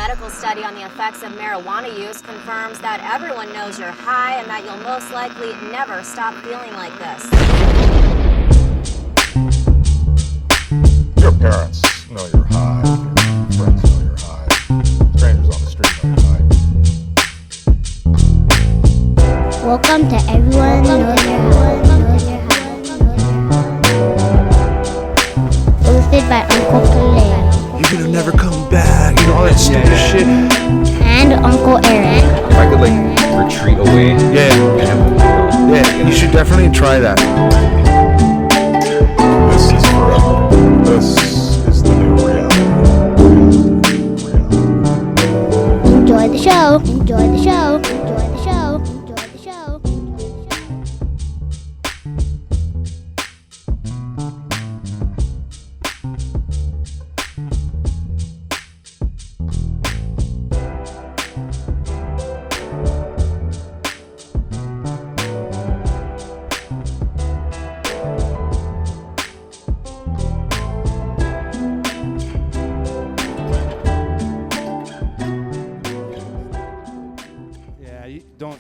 medical study on the effects of marijuana use confirms that everyone knows you're high and that you'll most likely never stop feeling like this. Your parents know you're high. Your friends know you're high. Strangers on the street know you're high. Welcome to Everyone Knows You're High. Hosted by Uncle Kalei. You're gonna never come back, you know, all that stupid shit. And Uncle Erik. If I could retreat away. Yeah, you should definitely try that. This is forever. This is the new reality. Enjoy the show. Enjoy the show. Enjoy the show. Enjoy the show. Enjoy the show.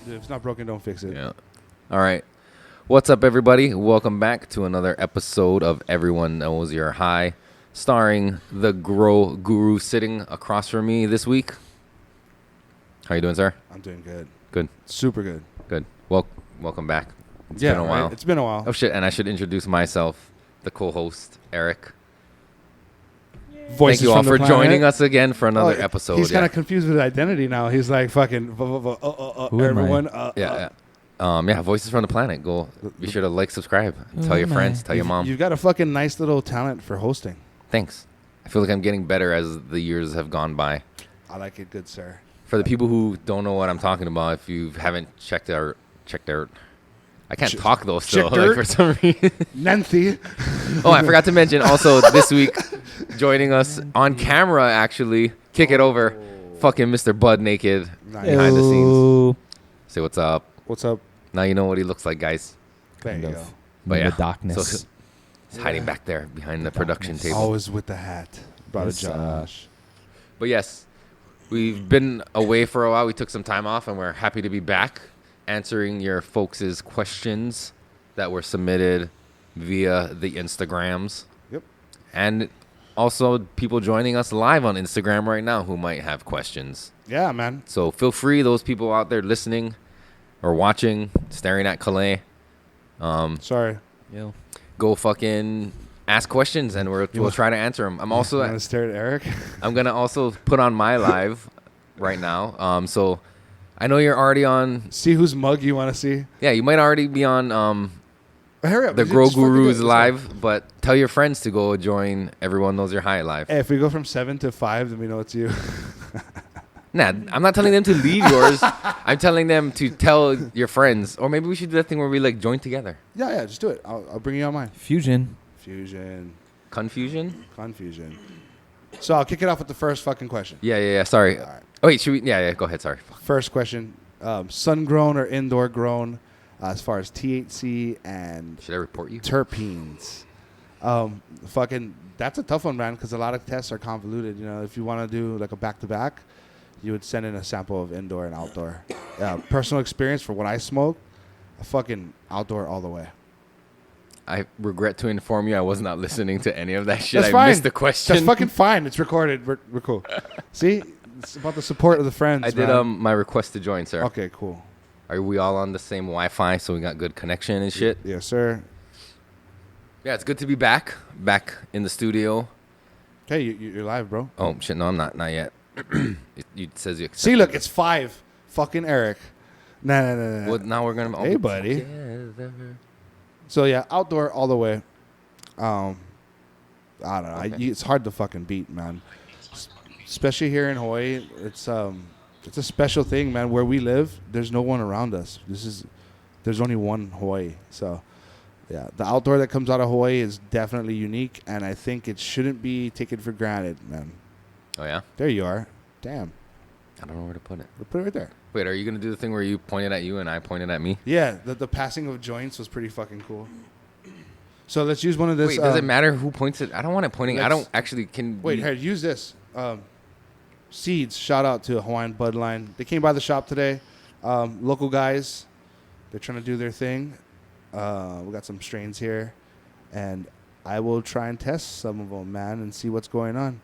If it's not broken, don't fix it. Yeah. All right. What's up, everybody? Welcome back to another episode of Everyone Knows You're High, starring the Grow Guru sitting across from me this week. How you doing, sir? I'm doing good. Good. Super good. Good. Welcome back. It's been a while. Right? It's been a while. Oh, shit. And I should introduce myself, the co-host, Erik. Voices Thank you all from the for planet. joining us again for another episode. He's kind of confused with identity now. He's like, fucking, everyone. Yeah, Voices from the Planet. Go. Be sure to like, subscribe. Tell your friends. Tell your mom. You've got a fucking nice little talent for hosting. Thanks. I feel like I'm getting better as the years have gone by. I like it, good sir. For the people who don't know what I'm talking about, if you haven't checked out, I can't talk though still for some reason. Nancy. Oh, I forgot to mention also this week joining us on camera actually, kick it over, fucking Mr. Bud Naked behind the scenes. Say what's up. What's up? Now you know what he looks like, guys. There you go. But the darkness. So he's hiding back there behind the production table. Always with the hat. Brought Yes, a Josh. But yes, we've been away for a while. We took some time off, and we're happy to be back answering your folks' questions that were submitted via the Instagrams. Yep. And also people joining us live on Instagram right now who might have questions. Yeah, man. So feel free, those people out there listening or watching, staring at Kalei. Sorry. Yo. Go fucking ask questions, and we'll try to answer them. I'm also You want to stare at Erik? I'm gonna also put on my live right now. So I know you're already on. See whose mug you want to see. Yeah, you might already be on Hurry up. the Just Grow fucking do it. Gurus Let's go. live, but tell your friends to go join Everyone Knows You're High live. Hey, if we go from 7 to 5, then we know it's you. Nah, I'm not telling them to leave yours. I'm telling them to tell your friends, or maybe we should do that thing where we join together. Yeah, just do it. I'll bring you on mine. Fusion. Confusion? Confusion. So I'll kick it off with the first fucking question. Yeah. Sorry. All right. Oh, wait, should we? Yeah. Go ahead. Sorry. First question. Sun grown or indoor grown as far as THC and Should I report you? terpenes. That's a tough one, man, because a lot of tests are convoluted. You know, if you want to do like a back-to-back, you would send in a sample of indoor and outdoor. Personal experience for what I smoke, fucking outdoor all the way. I regret to inform you I was not listening to any of that shit. That's I fine. missed the question. That's fucking fine. It's recorded. We're cool. See? It's about the support of the friends, I did man. my request to join, sir. Okay, cool. Are we all on the same Wi-Fi so we got good connection and shit? Yes, sir. Yeah, it's good to be back in the studio. Okay, you're live, bro. Oh shit, no, I'm not yet. it says you. See, look, it's 5. Fucking Erik. Nah. Well, now we're gonna. Hey, buddy. Together. So yeah, outdoor all the way. I don't know. Okay. It's hard to fucking beat, man. Especially here in Hawaii, it's a special thing, man. Where we live, there's no one around us. There's only one Hawaii. So yeah, the outdoor that comes out of Hawaii is definitely unique, and I think it shouldn't be taken for granted, man. Oh yeah. There you are. Damn. I don't know where to put it. We'll put it right there. Wait, are you gonna do the thing where you pointed at you and I pointed at me? Yeah, the passing of joints was pretty fucking cool. So let's use one of this. Wait, does it matter who points it? I don't want it pointing. I don't actually can. Wait, here, use this. Seeds. Shout out to Hawaiian Bud Line. They came by the shop today. Local guys. They're trying to do their thing. We got some strains here. And I will try and test some of them, man, and see what's going on.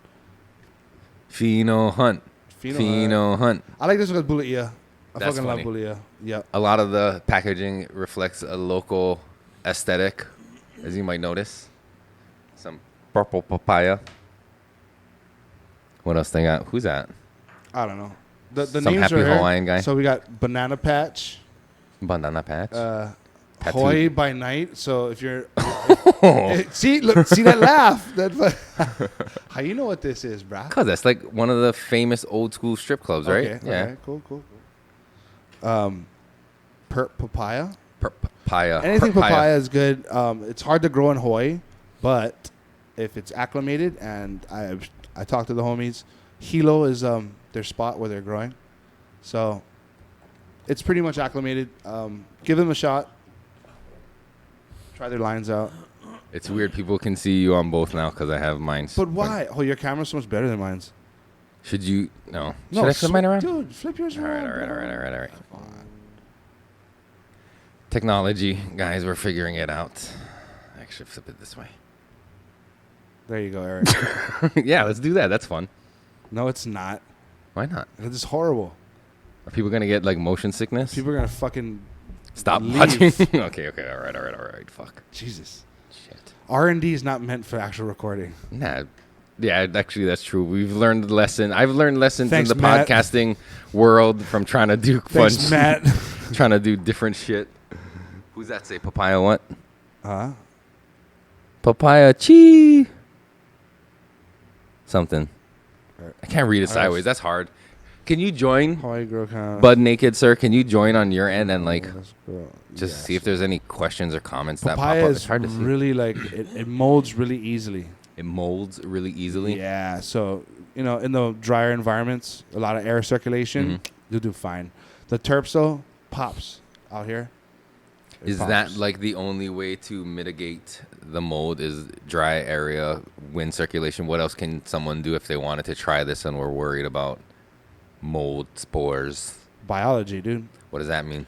Pheno Hunt. Pheno Hunt. I like this one with Bulia. I That's fucking funny. love Bulia. Yep. A lot of the packaging reflects a local aesthetic, as you might notice. Some purple papaya. What else they got? Who's that? I don't know. The Some names happy are here. Hawaiian guy. So we got Banana Patch, Banana Patch. Tattoo. Hawaii by night. So if you're see that laugh. How you know what this is, bruh? Cause that's like one of the famous old school strip clubs, right? Okay, Yeah. okay, cool. Papaya. Papaya. Anything papaya is good. It's hard to grow in Hawaii, but if it's acclimated, and I talked to the homies, Hilo is their spot where they're growing, so it's pretty much acclimated. Give them a shot. Try their lines out. It's weird. People can see you on both now because I have mine. But why? Oh, your camera's so much better than mine's. Should you? No. No, Should I flip mine around? Dude, flip yours All right, around. all right. Technology, guys, we're figuring it out. Actually, flip it this way. There you go, Eric. Yeah, let's do that. That's fun. No, it's not. Why not? It's horrible. Are people gonna get like motion sickness? People are gonna fucking Stop leave. watching. Okay. All right. Fuck. Jesus. Shit. R&D is not meant for actual recording. Nah. Yeah, actually, that's true. We've learned the lesson. I've learned lessons Thanks, in the Matt. podcasting world from trying to do fun Thanks, Matt. trying to do different shit. Who's that say? Papaya what? Huh? Papaya chi. Something. Right. I can't read it sideways. That's hard. Can you join Hawaii Grow kind of Bud Naked, sir? Can you join on your end and like just Yes. see if there's any questions or comments that pop Papaya up? is It's hard to see. really like it molds really easily. It molds really easily. Yeah, so in the drier environments, a lot of air circulation, Mm-hmm. you'll do fine. The terps though pops out here. It Is pops. that like the only way to mitigate the mold? Is dry area, wind circulation? What else can someone do if they wanted to try this and were worried about mold spores? biology, dude? What does that mean?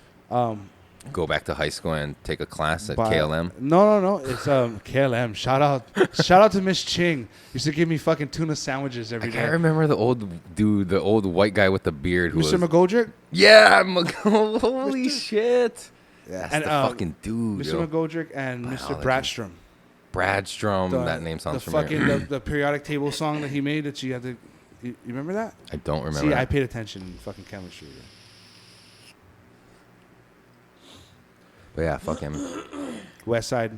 Go back to high school and take a class at Bi- KLM? No. It's KLM. Shout out to Miss Ching. Used to give me fucking tuna sandwiches I every day. can't remember the old dude, the old white guy with the beard who Mr. was... McGoldrick. Yeah, holy shit. That's And, the fucking dude, Mr. yo. McGoldrick and Mr. Biology. Bradstrom. Bradstrom, that name sounds the familiar. fucking the periodic table song that he made that you had to. You remember that? I don't remember. See, that. I paid attention in fucking chemistry. But yeah, fuck him. West Side,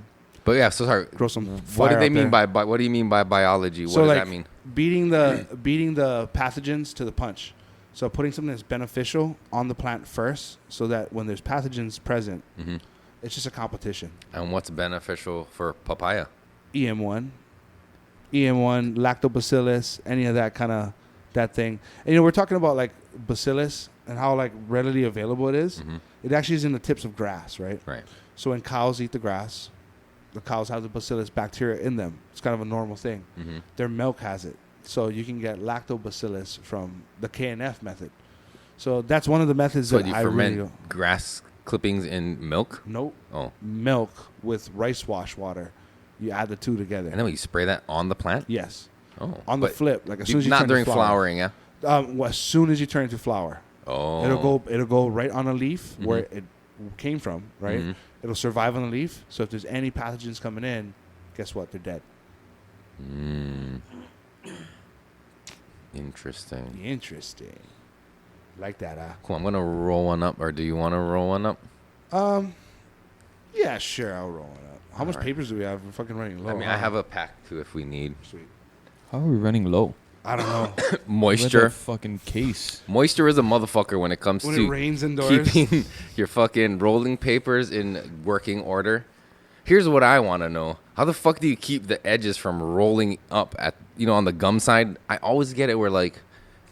But yeah, so sorry. grow some. What do fire they out mean there. by what do you mean by biology? What So does like that mean? beating the pathogens to the punch. So putting something that's beneficial on the plant first, so that when there's pathogens present, Hmm. it's just a competition. And what's beneficial for papaya? EM1, lactobacillus, any of that thing. And we're talking about like bacillus and how like readily available it is. Mhm. It actually is in the tips of grass, right? Right. So when cows eat the grass, the cows have the bacillus bacteria in them. It's kind of a normal thing. Hmm. Their milk has it. So you can get lactobacillus from the KNF method. So that's one of the methods So that you I ferment really grass clippings in milk? nope. Oh. Milk with rice wash water. You add the two together. And then you spray that on the plant? Yes. Oh. On the But flip, like as soon as you not turn to during flower. flowering, yeah? As soon as you turn into flower. Oh. It'll go right on a leaf where it came from, right? Mhm. It'll survive on the leaf. So if there's any pathogens coming in, guess what? They're dead. Mm. Interesting. Interesting. Like that, Cool. I'm going to roll one up. Or do you want to roll one up? Yeah, sure, I'll roll it up. How much Alright. papers do we have? We're fucking running low. I mean, I have a pack too if we need. Sweet. How are we running low? I don't know. Moisture. Let that fucking case. Moisture is a motherfucker when it comes When to it rains indoors. keeping your fucking rolling papers in working order. Here's what I want to know. How the fuck do you keep the edges from rolling up at, on the gum side? I always get it where like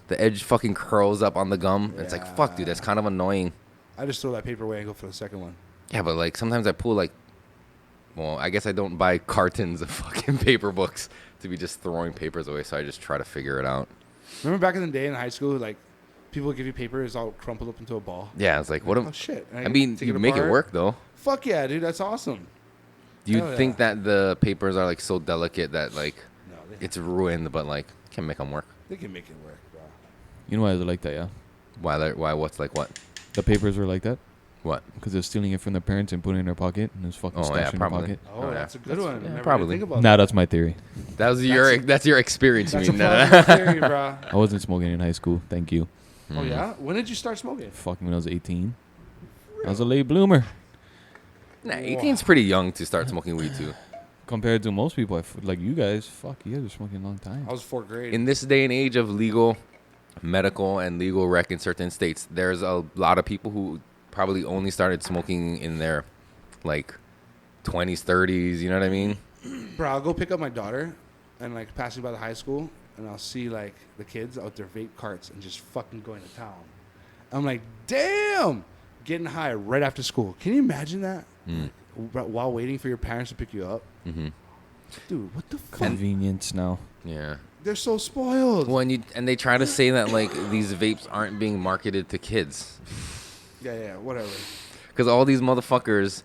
the edge fucking curls up on the gum. It's like, fuck, dude, that's kind of annoying. I just throw that paper away and go for the second one. Yeah, but like sometimes I pull like, well, I guess I don't buy cartons of fucking paper books to be just throwing papers away. So I just try to figure it out. Remember back in the day in high school, like people would give you papers all crumpled up into a ball. Yeah, it's like what? Oh shit! And I mean, take you make it apart. work though. Fuck yeah, dude, that's awesome. Do you Hell think yeah. that the papers are like so delicate that like No, it's ruined, but like can make them work? they can make it work, bro. You know why they're like that, yeah? Why? What's like what? The papers were like that What? because they're stealing it from their parents and putting it in their pocket and it's fucking Oh, stashed yeah, in their probably. pocket. Oh, Oh, yeah. that's a good one. yeah, Never probably. Really think about Nah, that. that's my theory. That was that's your experience. That's you a mean plausible theory, bro. I wasn't smoking in high school. Thank you. Oh yeah, when did you start smoking? Fucking when I was 18. I was a late bloomer Nah, 18's pretty young to start smoking weed too. compared to most people. Like you guys, fuck, you guys were smoking a long time. I was 4th grade. In this day and age of legal, medical, and legal rec in certain states, there's a lot of people who probably only started smoking in their like 20s, 30s. You know what I mean? Bro, I'll go pick up my daughter and like passing by the high school and I'll see like the kids out their vape carts and just fucking going to town. I'm like, damn, getting high right after school. Can you imagine that? While waiting for your parents to pick you up? Mm-hmm. Dude, what the fuck? Convenience now. Yeah. They're so spoiled. Well, and they try to say that like these vapes aren't being marketed to kids Yeah, whatever. because all these motherfuckers,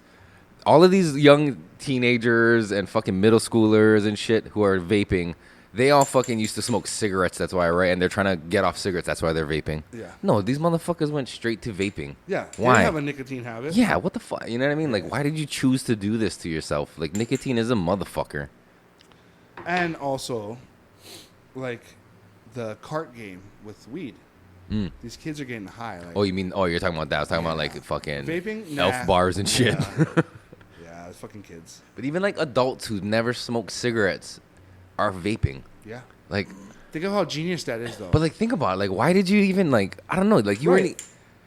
all of these young teenagers and fucking middle schoolers and shit who are vaping, they all fucking used to smoke cigarettes. That's why, right? And they're trying to get off cigarettes. That's why they're vaping. Yeah. No, these motherfuckers went straight to vaping. Yeah. Why? They have a nicotine habit. Yeah, what the fuck? You know what I mean? Like, why did you choose to do this to yourself? Like, nicotine is a motherfucker. And also, like, the cart game with weed. These kids are getting high. Like, Oh, you mean? Oh, you're talking about that? I was talking about like fucking vaping? Nah. elf bars and shit. Yeah, it's fucking kids. But even like adults who never smoke cigarettes are vaping. Yeah. Like, Think of how genius that is, though. but like, think about it. Like, why did you even like? I don't know. Like, you Right. really,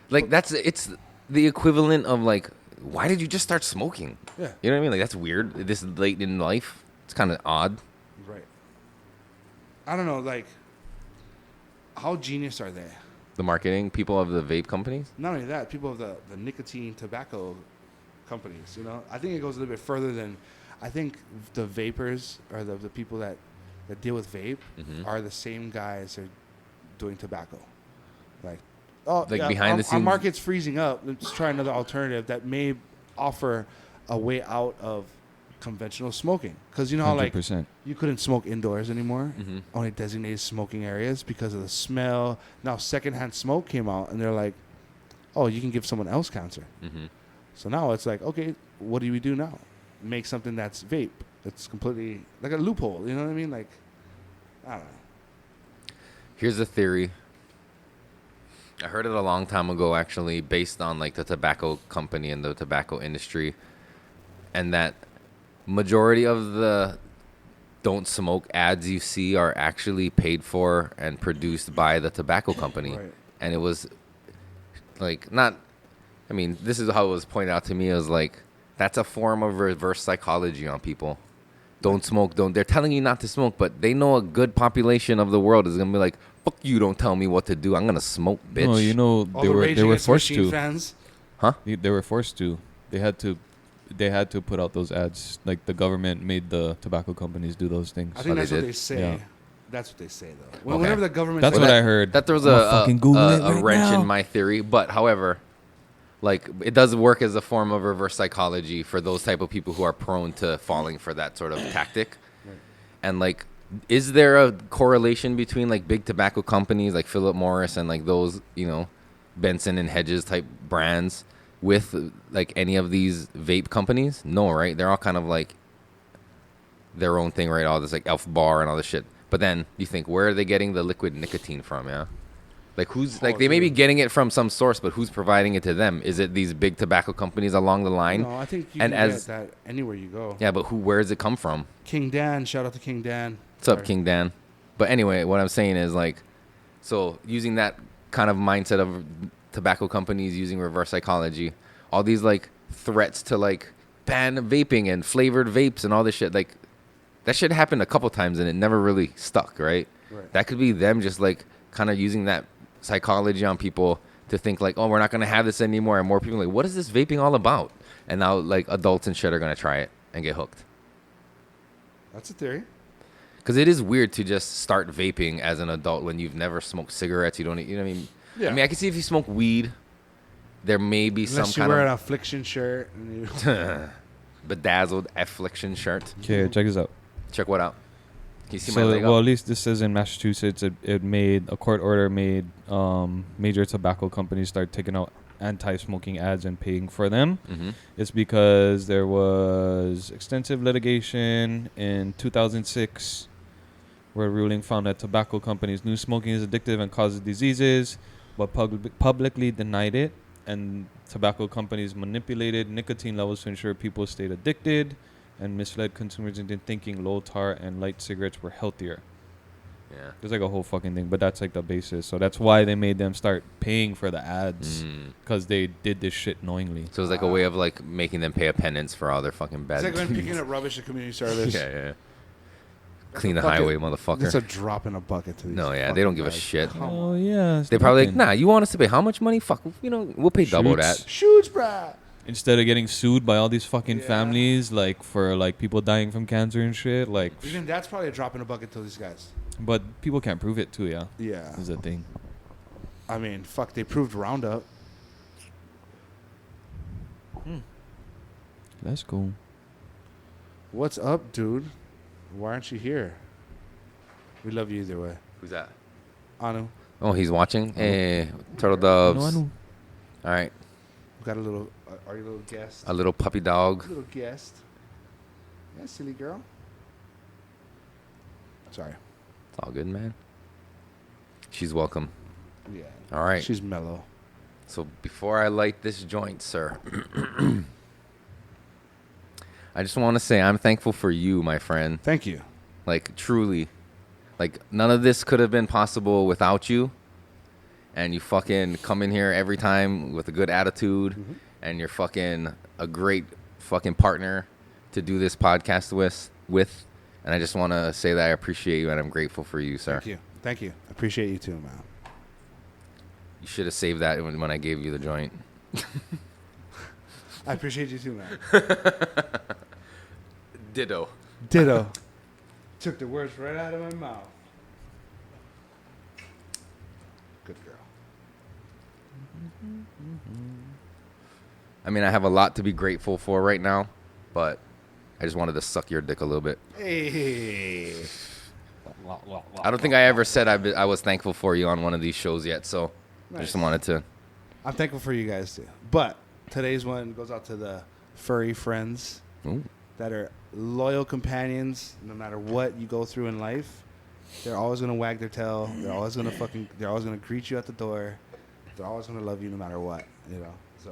like it's the equivalent of like, why did you just start smoking? Yeah. You know what I mean? Like, that's weird. This late in life, it's kind of odd. Right. I don't know, like, how genius are they? The marketing people of the vape companies. Not only that, people of the nicotine tobacco companies, you know? I think it goes a little bit further than, I think the vapors or the people that deal with vape are the same guys that are doing tobacco. Like, oh, Like yeah, behind the our scenes- market's freezing up. Let's try another alternative that may offer a way out of conventional smoking. Because you know how, like, 100%. you couldn't smoke indoors anymore, Mm-hmm. only designated smoking areas because of the smell. Now secondhand smoke came out, and they're like, oh, you can give someone else cancer. Mm-hmm. So now it's like, okay, what do we do now? Make something that's vape. It's completely like a loophole. You know what I mean? Like, I don't know. Here's a theory. I heard it a long time ago, actually, based on like the tobacco company and the tobacco industry, and that majority of the don't smoke ads you see are actually paid for and produced by the tobacco company. Right. And it was like not. I mean, this is how it was pointed out to me. It was like that's a form of reverse psychology on people. Don't smoke. Don't. They're telling you not to smoke, but they know a good population of the world is gonna be like, "Fuck you! Don't tell me what to do. I'm gonna smoke, bitch." No, you know All they the were Rage they were Against the forced Machine to. fans. They were forced to. They had to put out those ads. Like the government made the tobacco companies do those things. I think they that's what did? they say. Yeah. That's what they say, though. Okay. Whenever the government, That's says- what I heard. That there was I'ma a fucking Google it a right wrench now. in my theory, but however, like it does work as a form of reverse psychology for those type of people who are prone to falling for that sort of tactic. And like, is there a correlation between like big tobacco companies like Philip Morris and like those, you know, Benson and Hedges type brands with like any of these vape companies? No, right? They're all kind of like their own thing, right? All this like Elf Bar and all this shit. But then you think, where are they getting the liquid nicotine from? Yeah. Like who's like they may be getting it from some source, but who's providing it to them? Is it these big tobacco companies along the line? no, I think you and can as get that anywhere you go. yeah, but where does it come from? King Dan, shout out to King Dan. What's up, King Dan? But anyway, what I'm saying is like, so using that kind of mindset of tobacco companies using reverse psychology, all these like threats to like ban vaping and flavored vapes and all this shit, like that shit happened a couple times and it never really stuck, right? Right. That could be them just like kind of using that psychology on people to think like, oh, we're not gonna have this anymore, and more people are like, what is this vaping all about? And now like adults and shit are gonna try it and get hooked. That's a theory. Because it is weird to just start vaping as an adult when you've never smoked cigarettes. You don't, you know what I mean? Yeah. I mean, I can see if you smoke weed, there may be Unless some you kind wear an of affliction shirt. And you bedazzled affliction shirt. Okay, check this out. Check what out? Can you see my So, leg well, up? at least this says in Massachusetts, it made a court order made major tobacco companies start taking out anti-smoking ads and paying for them. Mm-hmm. It's because there was extensive litigation in 2006 where a ruling found that tobacco companies knew smoking is addictive and causes diseases, but publicly denied it. And tobacco companies manipulated nicotine levels to ensure people stayed addicted and misled consumers into thinking low tar and light cigarettes were healthier. Yeah. There's like a whole fucking thing, but that's like the basis. So that's why they made them start paying for the ads, because they did this shit knowingly. So it's like a way of like making them pay a penance for all their fucking bad. it's like when picking up rubbish at community service. yeah. Clean the Fuck it. highway, motherfucker. It's a drop in a bucket to these. No, yeah, they fucking don't give a guys. shit. Come on. Oh yeah, it's They probably like, nothing. nah, you want us to pay how much money? Fuck, we'll pay double Shoots. that. Shoots, bruh. Instead of getting sued by all these fucking Yeah. families, like for like people dying from cancer and shit, like. Even that's probably a drop in a bucket to these guys. But people can't prove it too, yeah. Yeah. Is the thing. I mean, fuck, they proved Roundup. That's cool. What's up, dude? Why aren't you here? We love you either way. Who's that? Anu, Oh, he's watching. Hey, turtle doves. I know. All right, we got a little, are you a little guest? a little puppy dog. Little guest. Yeah, silly girl. Sorry. It's all good, man. She's welcome. Yeah. All right. She's mellow. So before I light this joint, sir, I just want to say I'm thankful for you, my friend. Thank you. Like, truly. Like, none of this could have been possible without you. And you fucking come in here every time with a good attitude. Mm-hmm. And you're fucking a great fucking partner to do this podcast with. And I just want to say that I appreciate you and I'm grateful for you, sir. Thank you. Thank you. I appreciate you too, man. You should have saved that when I gave you the joint. I appreciate you too, man. Ditto. Ditto. Took the words right out of my mouth. Good girl. I mean, I have a lot to be grateful for right now, but I just wanted to suck your dick a little bit. Hey. I don't think I ever said I was thankful for you on one of these shows yet, so I just Nice. wanted to. I'm thankful for you guys too. But today's one goes out to the furry friends Ooh. that are loyal companions no matter what you go through in life. They're always gonna wag their tail. They're always gonna greet you at the door. They're always gonna love you no matter what, you know. So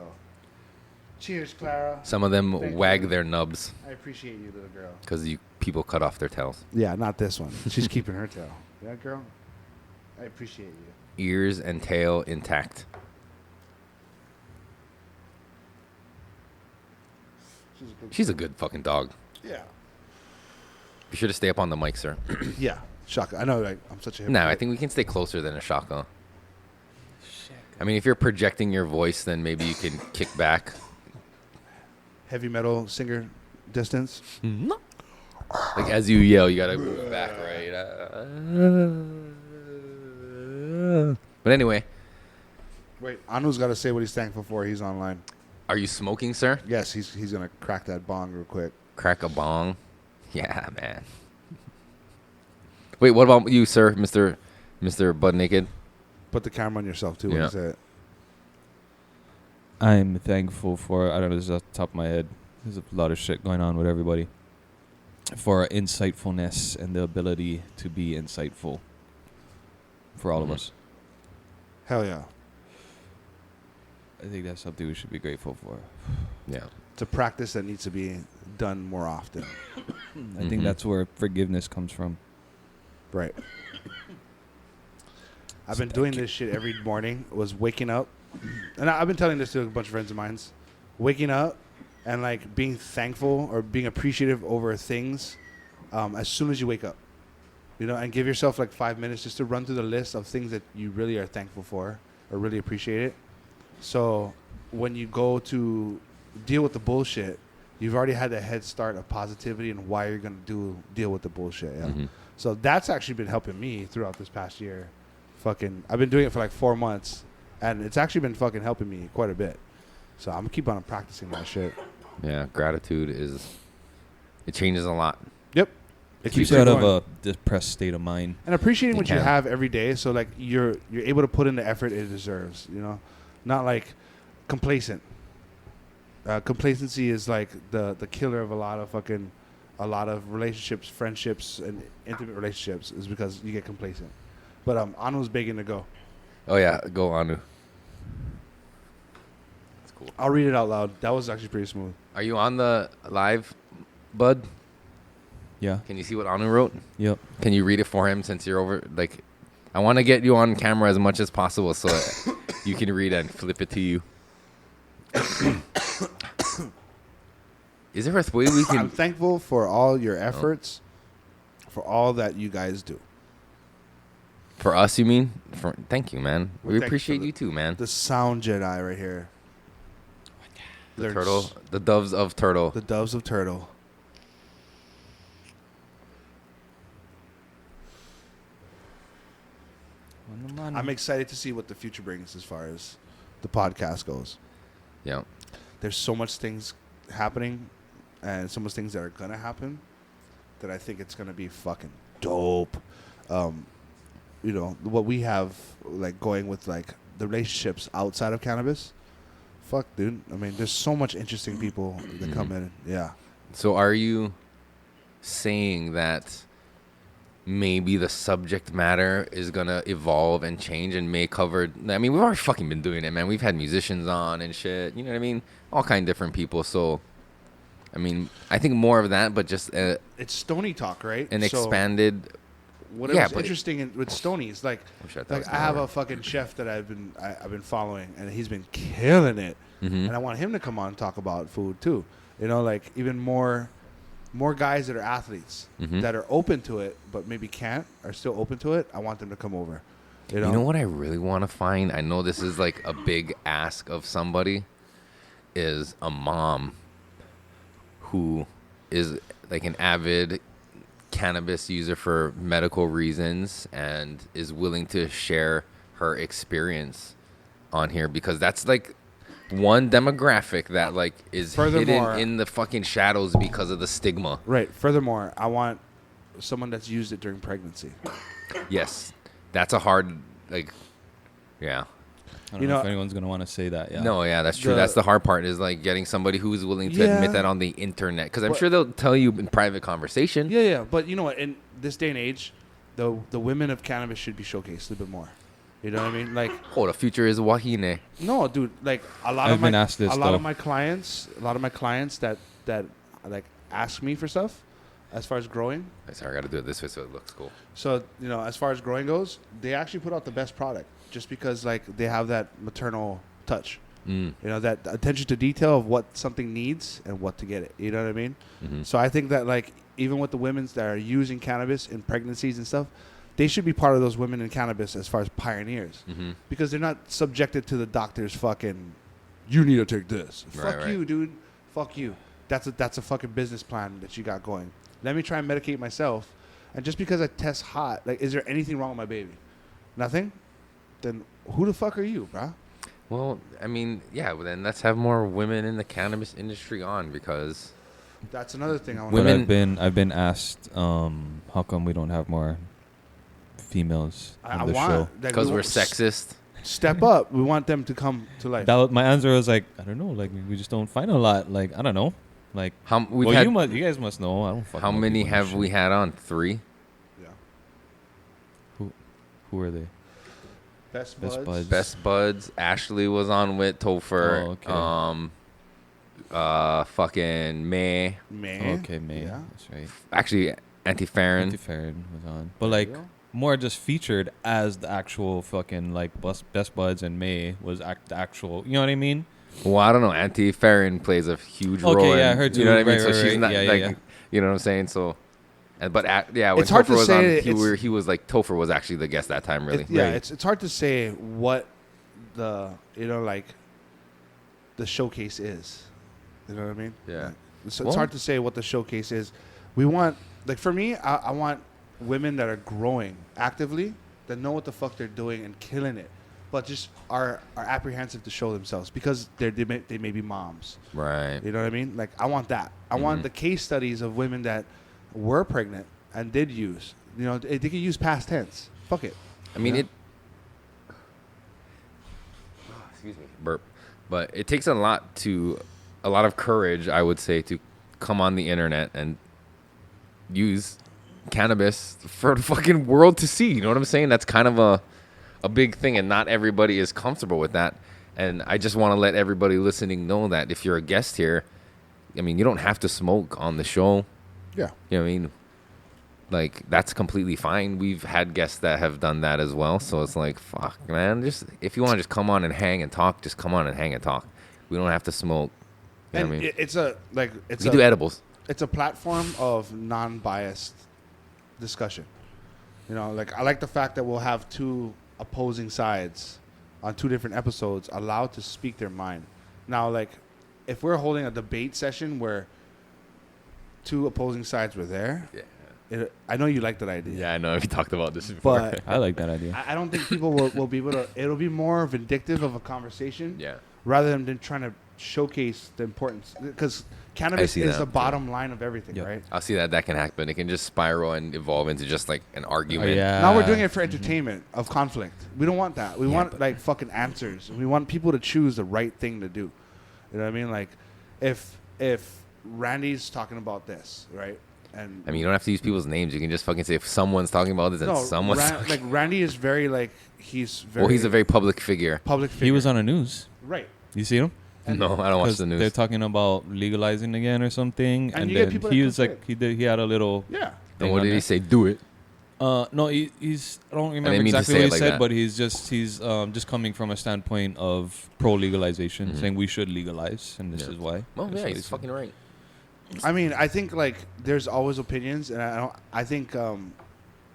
cheers, Clara. Some of them Thank wag you. their nubs I appreciate you, little girl. because people cut off their tails. Yeah, not this one. She's keeping her tail. Yeah, girl. I appreciate you. Ears and tail intact. She's a good fucking dog. Yeah. Be sure to stay up on the mic, sir. Yeah. Shock. I know. Like, I'm such a. No, I hypocrite. think we can stay closer than a shotgun. I mean, if you're projecting your voice, then maybe you can kick back. Heavy metal singer distance. Like as you yell, you gotta move back, right? But anyway, Wait, Anu's got to say what he's thankful for. He's online. are you smoking, sir? Yes, he's gonna crack that bong real quick. Crack a bong? Yeah, man. Wait, what about you, sir, Mr. Butt Naked? Put the camera on yourself too when Yeah. you say it. I'm thankful for, I don't know, this is off the top of my head. There's a lot of shit going on with everybody. For insightfulness and the ability to be insightful for all of us. Hell yeah. I think that's something we should be grateful for. Yeah. It's a practice that needs to be done more often. I think that's where forgiveness comes from. Right. I've been doing this shit every morning. Was waking up, and I've been telling this to a bunch of friends of mine. Waking up and like being thankful or being appreciative over things as soon as you wake up, you know, and give yourself like 5 minutes just to run through the list of things that you really are thankful for or really appreciate it. So when you go to deal with the bullshit, you've already had a head start of positivity and why you're gonna deal with the bullshit. Yeah. Mm-hmm. So that's actually been helping me throughout this past year. I've been doing it for like 4 months, and it's actually been fucking helping me quite a bit. So I'm gonna keep on practicing that shit. Yeah, gratitude it changes a lot. Yep. It keeps you out of a depressed state of mind. And appreciating what you can. have every day, so like you're able to put in the effort it deserves. Not like complacent. Complacency is like the killer of a lot of relationships, friendships, and intimate relationships is because you get complacent. But Anu's begging to go. Oh yeah, go Anu. That's cool. I'll read it out loud. That was actually pretty smooth. Are you on the live, bud? Yeah. Can you see what Anu wrote? Yep. Can you read it for him since you're over? Like, I want to get you on camera as much as possible so that you can read and flip it to you. Is there a way we can? I'm thankful for all your efforts, for all that you guys do. For us, you mean? Thank you, man. Well, We thank you appreciate for you too, man. The sound Jedi right here. The turtle, the doves of turtle. The doves of turtle. I'm excited to see what the future brings as far as the podcast goes. Yeah. There's so much things happening and so much things that are going to happen that I think it's going to be fucking dope. What we have like going with like the relationships outside of cannabis. Fuck, dude. I mean, there's so much interesting people that come in. Yeah. So are you saying that maybe the subject matter is going to evolve and change and may cover... I mean, we've already fucking been doing it, man. We've had musicians on and shit. You know what I mean? All kind of different people. So, I mean, I think more of that, but just... it's Stony talk, right? An expanded... Whatever's interesting with Stony is like I have a fucking chef that I've been following, and he's been killing it. Mm-hmm. And I want him to come on and talk about food too. Like even more guys that are athletes that are open to it, but maybe are still open to it. I want them to come over. You know what I really want to find? I know this is like a big ask of somebody, is a mom who is like an avid cannabis user for medical reasons and is willing to share her experience on here, because that's like one demographic that like is hidden in the fucking shadows because of the stigma. Right. Furthermore, I want someone that's used it during pregnancy. Yes. That's a hard, like, yeah. I don't know if anyone's going to want to say that. Yeah. No, yeah, that's true. That's the hard part, is like getting somebody who's willing to admit that on the internet. Because I'm sure they'll tell you in private conversation. Yeah. But you know what? In this day and age, the women of cannabis should be showcased a little bit more. You know what I mean? Like, the future is wahine. No, dude. Like a lot of my clients that like ask me for stuff as far as growing. Sorry, I got to do it this way so it looks cool. So as far as growing goes, they actually put out the best product just because like they have that maternal touch. That attention to detail of what something needs and what to get it. You know what I mean? Mm-hmm. So I think that like even with the women that are using cannabis in pregnancies and stuff, they should be part of those women in cannabis as far as pioneers, because they're not subjected to the doctor's fucking, you need to take this. Fuck you, dude. Fuck you. That's a fucking business plan that you got going. Let me try and medicate myself. And just because I test hot, like, is there anything wrong with my baby? Nothing? Then who the fuck are you, bruh? Well, I mean, yeah, well, then let's have more women in the cannabis industry on, because that's another thing I want. But I've been asked, how come we don't have more females on the show? Because we're sexist. Step up. We want them to come to life. My answer was like, I don't know. Like, we just don't find a lot. Like, I don't know. Like, you guys must know. I don't fucking How know many have we had on? 3? Yeah. Who are they? Best Buds. Best Buds. Ashley was on with Topher. Oh, okay. Fucking May. Okay, May. Yeah. That's right. Actually, Auntie Farron. Auntie Farron was on. But like, more just featured as the actual fucking like Best Buds, and May was the actual. You know what I mean? Well, I don't know. Auntie Farron plays a huge role. Okay, yeah, her too. You know what I mean? Right, so she's not yeah, like, yeah. You know what I'm saying? So, when it's hard Topher to was say. on, he was like, Topher was actually the guest that time, really. It's hard to say what the the showcase is. You know what I mean? Yeah. Like, it's hard to say what the showcase is. We want, like, for me, I want women that are growing actively, that know what the fuck they're doing and killing it, but just are apprehensive to show themselves because they may be moms. Right. You know what I mean? Like, I want that. I want the case studies of women that were pregnant and did use. You know, they can use past tense. Fuck it. I mean, Yeah. Excuse me, burp. But it takes a lot of courage, I would say, to come on the internet and use cannabis for the fucking world to see. You know what I'm saying? That's kind of a big thing, and not everybody is comfortable with that. And I just want to let everybody listening know that if you're a guest here, I mean, you don't have to smoke on the show. Yeah. You know what I mean? Like, that's completely fine. We've had guests that have done that as well. So it's like, fuck, man. Just if you want to just come on and hang and talk, just come on and hang and talk. We don't have to smoke. You know And what I mean? it's a like it's We a do edibles. it's a platform of non-biased discussion. You know, like, I like the fact that we'll have two opposing sides on two different episodes allowed to speak their mind. Now, like, if we're holding a debate session where two opposing sides were there, I know you like that idea. Yeah, I know. We talked about this before. But I like that idea. I don't think people will be able to. It'll be more vindictive of a conversation. Yeah. Rather than trying to showcase the importance, because cannabis see is that, the bottom line of everything, Yep. right? I'll see that can happen. It can just spiral and evolve into just like an argument. yeah. Now we're doing it for entertainment of conflict. We don't want that. We want like fucking answers. We want people to choose the right thing to do. You know what I mean? Like, if Randy's talking about this, right? And I mean, you don't have to use people's names. You can just fucking say if someone's talking about this and someone's talking. like Randy is very like he's very Well, he's a very public figure. public figure. He was on the news. right. You see him? No, I don't watch 'Cause the news. they're talking about legalizing again or something, And and you get then people he that was come like he had a little. Yeah. And what did he say? Do it. No, he's I don't remember mean to exactly say what it he like said, that. but he's just coming from a standpoint of pro legalization, Mm-hmm. saying we should legalize, and this is why. Well, That's yeah, what he he's said. fucking right. I mean, I think like there's always opinions, and I think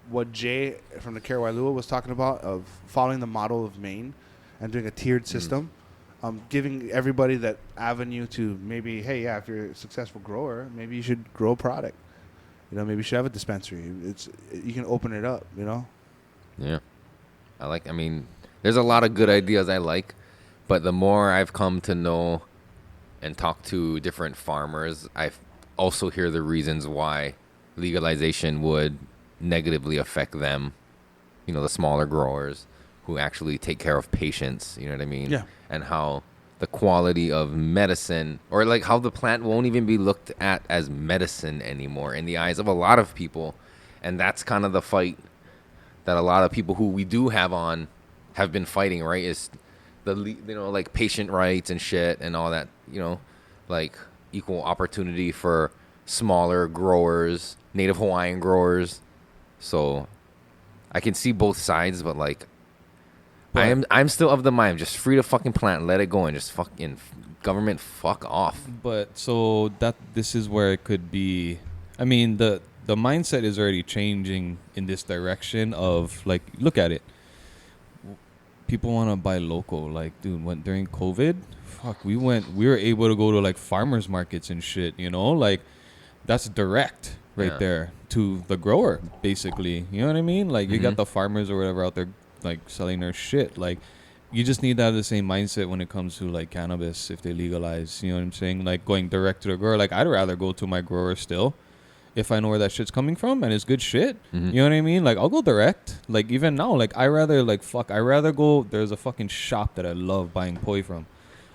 what Jay from the Karawai was talking about of following the model of Maine and doing a tiered system, giving everybody that avenue to maybe, hey, yeah, if you're a successful grower, maybe you should grow a product. You know, maybe you should have a dispensary. You can open it up. You know. Yeah. I mean, there's a lot of good ideas I like, but the more I've come to know and talk to different farmers, I also hear the reasons why legalization would negatively affect them, you know, the smaller growers who actually take care of patients, you know what I mean? Yeah. And how the quality of medicine, or like how the plant won't even be looked at as medicine anymore in the eyes of a lot of people. And that's kind of the fight that a lot of people who we do have on have been fighting, right? Is like patient rights and shit and all that, you know, like equal opportunity for smaller growers, Native Hawaiian growers. So I can see both sides, but like I'm still of the mind, just free to fucking plant, let it go, and just fucking government fuck off. But so this is where it could be. I mean, the mindset is already changing in this direction of like, look at it. People want to buy local. Like, dude, during COVID, we were able to go to like farmers markets and shit. You know, like that's direct right there to the grower, basically. You know what I mean? Like you got the farmers or whatever out there like selling their shit. Like you just need to have the same mindset when it comes to like cannabis if they legalize. You know what I'm saying? Like going direct to the grower. Like I'd rather go to my grower still if I know where that shit's coming from and it's good shit. You know what I mean? Like I'll go direct. Like even now, like I rather go. There's a fucking shop that I love buying poi from.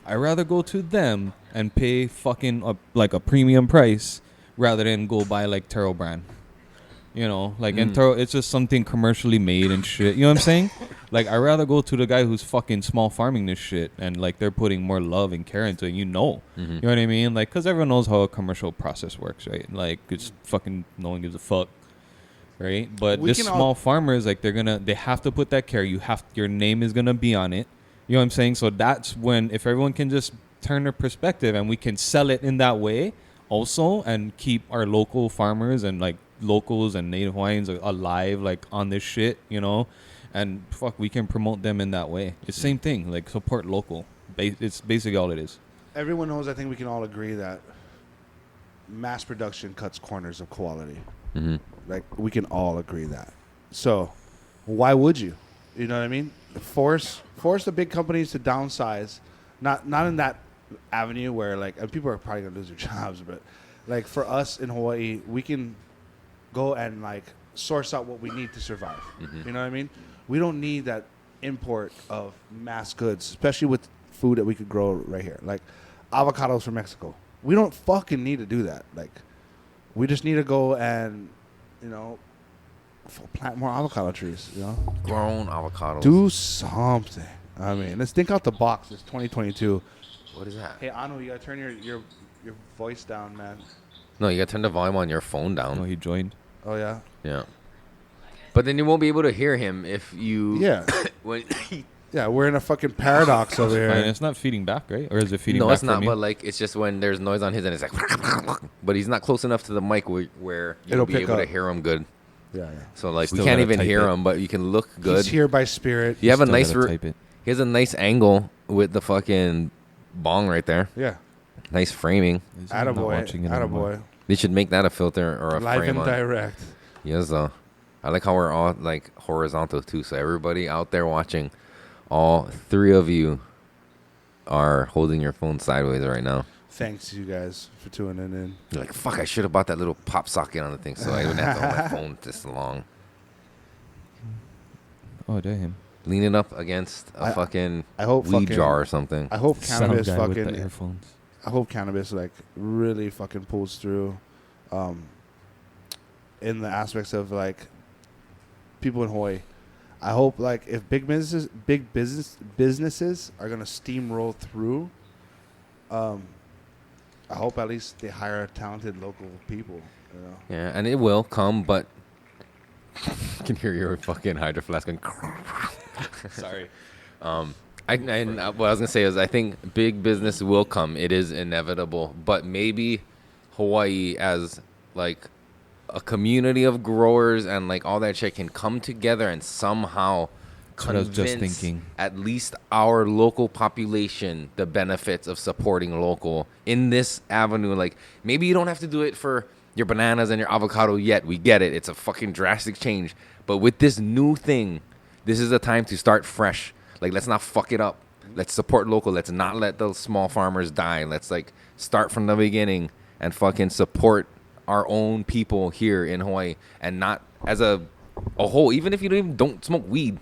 I rather go to them and pay fucking like a premium price rather than go buy like Taro brand. You know, like and Taro, it's just something commercially made and shit. You know what I'm saying? Like I'd rather go to the guy who's fucking small farming this shit and like they're putting more love and care into it. You know what I mean? Like because everyone knows how a commercial process works, right? Like it's fucking no one gives a fuck, right? But this small farmers, like they have to put that care. Your name is gonna be on it. You know what I'm saying? So that's when if everyone can just turn their perspective and we can sell it in that way also and keep our local farmers and like locals and Native Hawaiians alive like on this shit, you know, and we can promote them in that way. It's the same thing, like support local. It's basically all it is. Everyone knows. I think we can all agree that mass production cuts corners of quality. Like, we can all agree that. So why would you? You know what I mean? Force the big companies to downsize, not in that avenue where, like, and people are probably gonna lose their jobs, but like for us in Hawaii, we can go and like source out what we need to survive. You know what I mean? We don't need that import of mass goods, especially with food that we could grow right here, like avocados from Mexico. We don't fucking need to do that. Like, we just need to go and, you know, plant more avocado trees. You know, Grown avocados. do something. I mean, let's think out the box. It's 2022. What is that? Hey, Anu, you gotta turn your voice down, man. No, you gotta turn the volume on your phone down. Oh, he joined. Oh yeah. Yeah. But then you won't be able to hear him if you. Yeah. when Yeah, we're in a fucking paradox over And here. it's not feeding back, right? Or is it feeding no, back it's not. from But you? like, it's just when there's noise on his end, it's like. But he's not close enough to the mic where you'll It'll be pick able to up. hear him good. Yeah, yeah. So like, we Still can't gotta even type hear it. him, but you can look good. He's here by spirit. You have a Still nice. gotta type it. He has a nice angle with the fucking bong right there. Yeah. Nice framing. Is he not watching it anymore? Attaboy. They should make that a filter or a Live frame and on. direct. Yes, though. I like how we're all like horizontal too. So everybody out there watching, all three of you are holding your phone sideways right now. Thanks you guys for tuning in. You're like, fuck, I should have bought that little pop socket on the thing so I wouldn't have to hold my phone this long. Oh, damn. Lean it up against a fucking I hope weed fucking- jar or something. I hope Sound cannabis guy with the fucking. earphones. I hope cannabis like really fucking pulls through, in the aspects of like people in Hawaii. I hope like if big businesses are gonna steamroll through, I hope at least they hire talented local people. You know. Yeah, and it will come, but I can hear your fucking hydro flask going. Sorry. What I was gonna say is I think big business will come. It is inevitable, but maybe Hawaii as like a community of growers and like all that shit can come together and somehow That's what I was just convince thinking. at least our local population the benefits of supporting local in this avenue. Like maybe you don't have to do it for your bananas and your avocado yet. We get it. It's a fucking drastic change. But with this new thing, this is the time to start fresh. Like, let's not fuck it up. Let's support local. Let's not let the small farmers die. Let's like start from the beginning and fucking support our own people here in Hawaii, and not as a whole. Even if you don't smoke weed,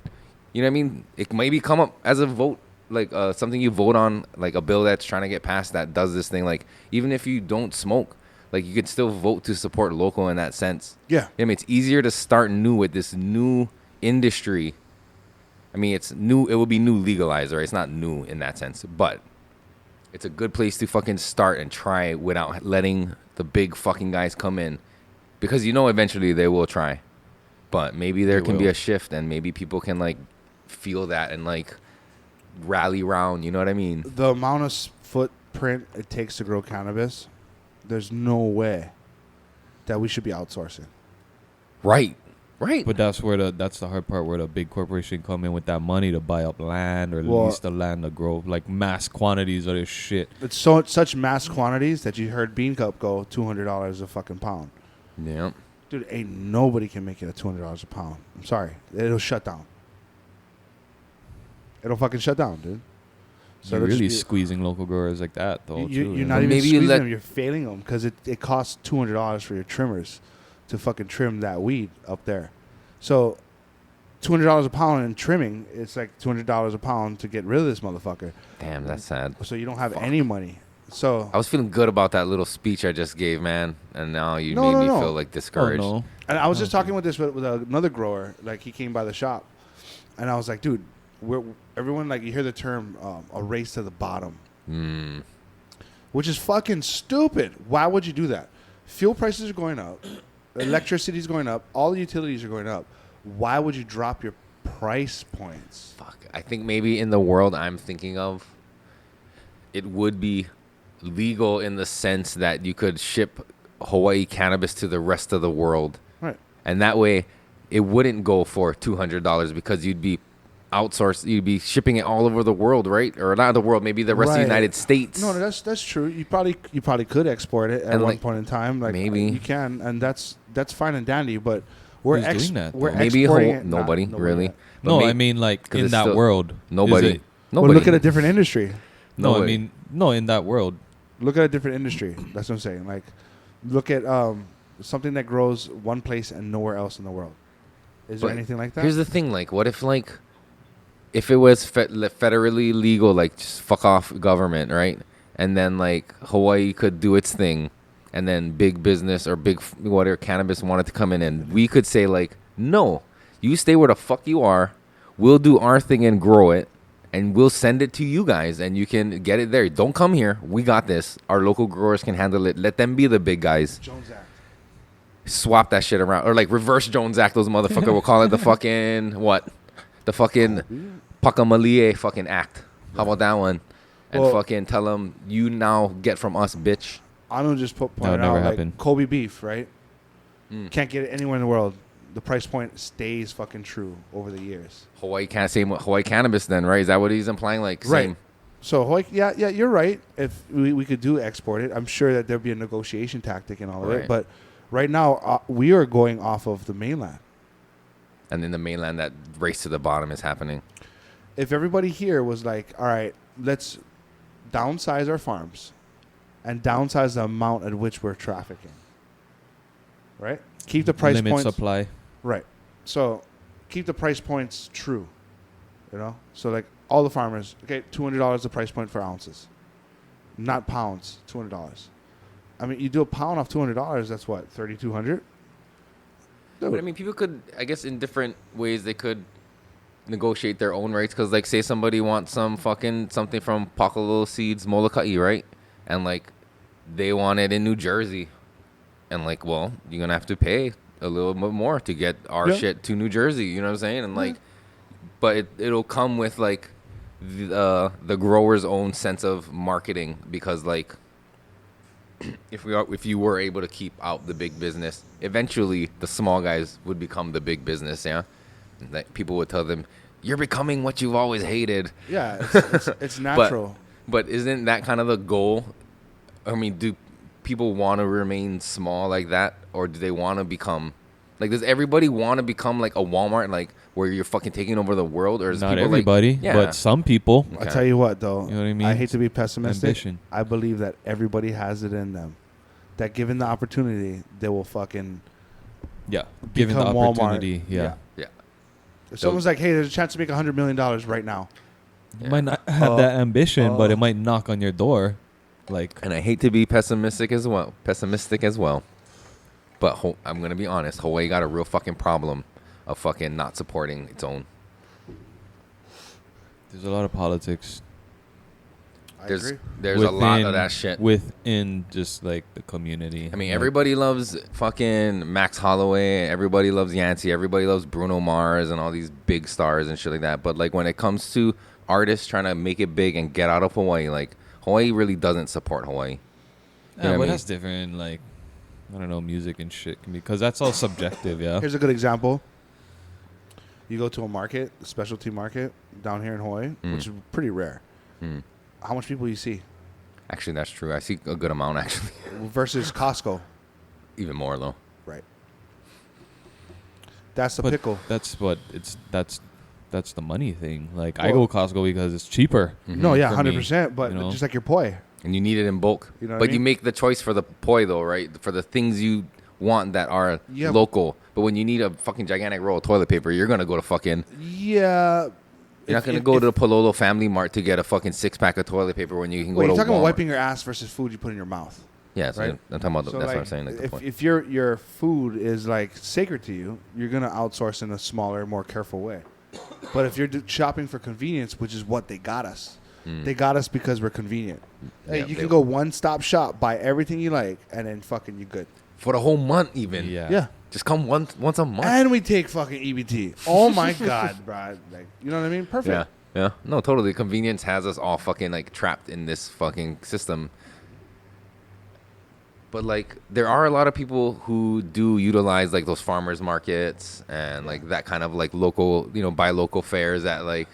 you know what I mean? It maybe come up as a vote, like something you vote on, like a bill that's trying to get passed that does this thing. Like even if you don't smoke, like you could still vote to support local in that sense. Yeah. I mean, it's easier to start new with this new industry. I mean, it's new. It will be new legalized, right? It's not new in that sense, but it's a good place to fucking start and try without letting the big fucking guys come in, because you know eventually they will try. But maybe there can be a shift, and maybe people can like feel that and like rally round. You know what I mean? The amount of footprint it takes to grow cannabis, there's no way that we should be outsourcing. Right. Right. But that's the hard part, where the big corporation come in with that money to buy up land or Well- lease the land to grow like mass quantities of this shit. It's such mass quantities that you heard Bean Cup go $200 a fucking pound. Yeah. Dude, ain't nobody can make it at $200 a pound. I'm sorry. It'll shut down. It'll fucking shut down, dude. So you're it'll really just squeezing local growers like that, though. you're not But even maybe you squeezing let- them. You're failing them because it costs $200 for your trimmers to fucking trim that weed up there. So $200 a pound in trimming, it's like $200 a pound to get rid of this motherfucker. Damn, that's sad. So you don't have any money. So I was feeling good about that little speech I just gave, man, and now you No, made no, me no. feel like Oh, discouraged. no. and I was just talking with another grower. Like he came by the shop, and I was like, dude, everyone like you hear the term a race to the bottom, which is fucking stupid. Why would you do that? Fuel prices are going up, electricity is going up, all the utilities are going up. Why would you drop your price points? Fuck. I think maybe in the world I'm thinking of, it would be legal in the sense that you could ship Hawaii cannabis to the rest of the world. Right. And that way, it wouldn't go for $200 because you'd be outsource. You'd be shipping it all over the world, right? Or not the world, maybe the rest of the Right. United States. No, that's true. You probably could export it at And, one like, point in time. Like maybe. you can, and that's fine and dandy. But we're Who's doing that, we're though? maybe exporting it. nobody Not- really. yet. But No, may- I mean like 'cause in it's that still- world. nobody. Is it? Nobody. Well, look at a different industry. No, I Nobody. mean no, in that world. Look at a different industry. That's what I'm saying. Like, look at something that grows one place and nowhere else in the world. Is there But anything like that? Here's the thing, like, what if, like, if it was federally legal, like, just fuck off government, right? And then, like, Hawaii could do its thing, and then big business or big whatever cannabis wanted to come in, and we could say, like, no, you stay where the fuck you are. We'll do our thing and grow it, and we'll send it to you guys, and you can get it there. Don't come here. We got this. Our local growers can handle it. Let them be the big guys. Jones Act. Swap that shit around, or like reverse Jones Act. Those motherfucker will call it the fucking what? The fucking Pakalolo fucking act. How about that one? And Well- fucking tell them you now get from us, bitch. I don't just would point never out happen. like Kobe beef, right? Mm. Can't get it anywhere in the world. The price point stays fucking true over the years. Hawaii can't say Hawaii cannabis then, right? Is that what he's implying? Like, Right. same. So Hawaii, yeah, you're right. If we could do export it, I'm sure that there'd be a negotiation tactic and all of Right. it. But right now, we are going off of the mainland. And then the mainland, that race to the bottom is happening. If everybody here was like, all right, let's downsize our farms and downsize the amount at which we're trafficking, right? Keep the price Limit points supply. right. So keep the price points true, you know. So like all the farmers, okay, $200 the price point for ounces, not pounds. $200. I mean, you do a pound off $200. That's what, $3,200. But I mean, people could, I guess, in different ways, they could negotiate their own rates. Because, like, say somebody wants something from Pakalolo Seeds Molokai, right? And, like, they want it in New Jersey. And, like, well, you're going to have to pay a little bit more to get our Yeah. shit to New Jersey. You know what I'm saying? And, like, but it'll come with, like, the grower's own sense of marketing. Because, like, if you were able to keep out the big business, eventually the small guys would become the big business. Yeah, like people would tell them, "You're becoming what you've always hated." Yeah, it's natural. But isn't that kind of the goal? I mean, do people want to remain small like that, or do they want to become like? Does everybody want to become like a Walmart, like where you're fucking taking over the world, or is Not people everybody, Like, yeah, but some people. I'll Okay. tell you what, though. You know what I mean? I hate to be pessimistic. Ambition. I believe that everybody has it in them. That given the opportunity, they will fucking Yeah, given the become Walmart. opportunity. Yeah. yeah. If someone's like, "Hey, there's a chance to make $100 million right now," You might not have that ambition, but oh. it might knock on your door. Like, And I hate to be pessimistic as well. But I'm gonna be honest. Hawaii got a real fucking problem of fucking not supporting its own. there's a lot of politics There's a lot of that shit. within just like the community. I mean, Like, everybody loves fucking Max Holloway. Everybody loves Yancey. Everybody loves Bruno Mars and all these big stars and shit like that. But like when it comes to artists trying to make it big and get out of Hawaii, like Hawaii really doesn't support Hawaii. You know Yeah, what I but mean? that's different. Like, I don't know, music and shit can be because that's all subjective. Yeah. Here's a good example. You go to a market, a specialty market down here in Hawaii, which is pretty rare. Mm. How much people you see Actually, that's true. I see a good amount actually. versus Costco, Even more though. right? That's the But pickle. that's what it's that's the money thing. Like, I go Costco because it's cheaper. No, yeah, for me, 100%. But you know? just like your poi, And you need it in bulk. You know what But I you mean? make the choice for the poi though, right? For the things you want that are Yeah. local. But when you need a fucking gigantic roll of toilet paper, you're gonna go to fucking. yeah. You're not gonna go to the Palolo Family Mart to get a fucking 6-pack of toilet paper when you can go Wait, to you're talking Walmart. about wiping your ass versus food you put in your mouth. Yeah, so right? I'm talking about. So, That's what I'm like, saying. Like the if, point. if your food is like sacred to you, you're gonna outsource in a smaller, more careful way. But if you're shopping for convenience, which is what they got us, they got us because we're convenient. Hey, Yeah, you they- can go one-stop shop, buy everything you like, and then fucking you good. For the whole month, even. Yeah. Yeah. Just come once a month. And we take fucking EBT. Oh my god, bro! Like, you know what I mean? Perfect. Yeah. Yeah. No, totally. Convenience has us all fucking like trapped in this fucking system. But like, there are a lot of people who do utilize like those farmers markets and like that kind of like local, buy local fairs at like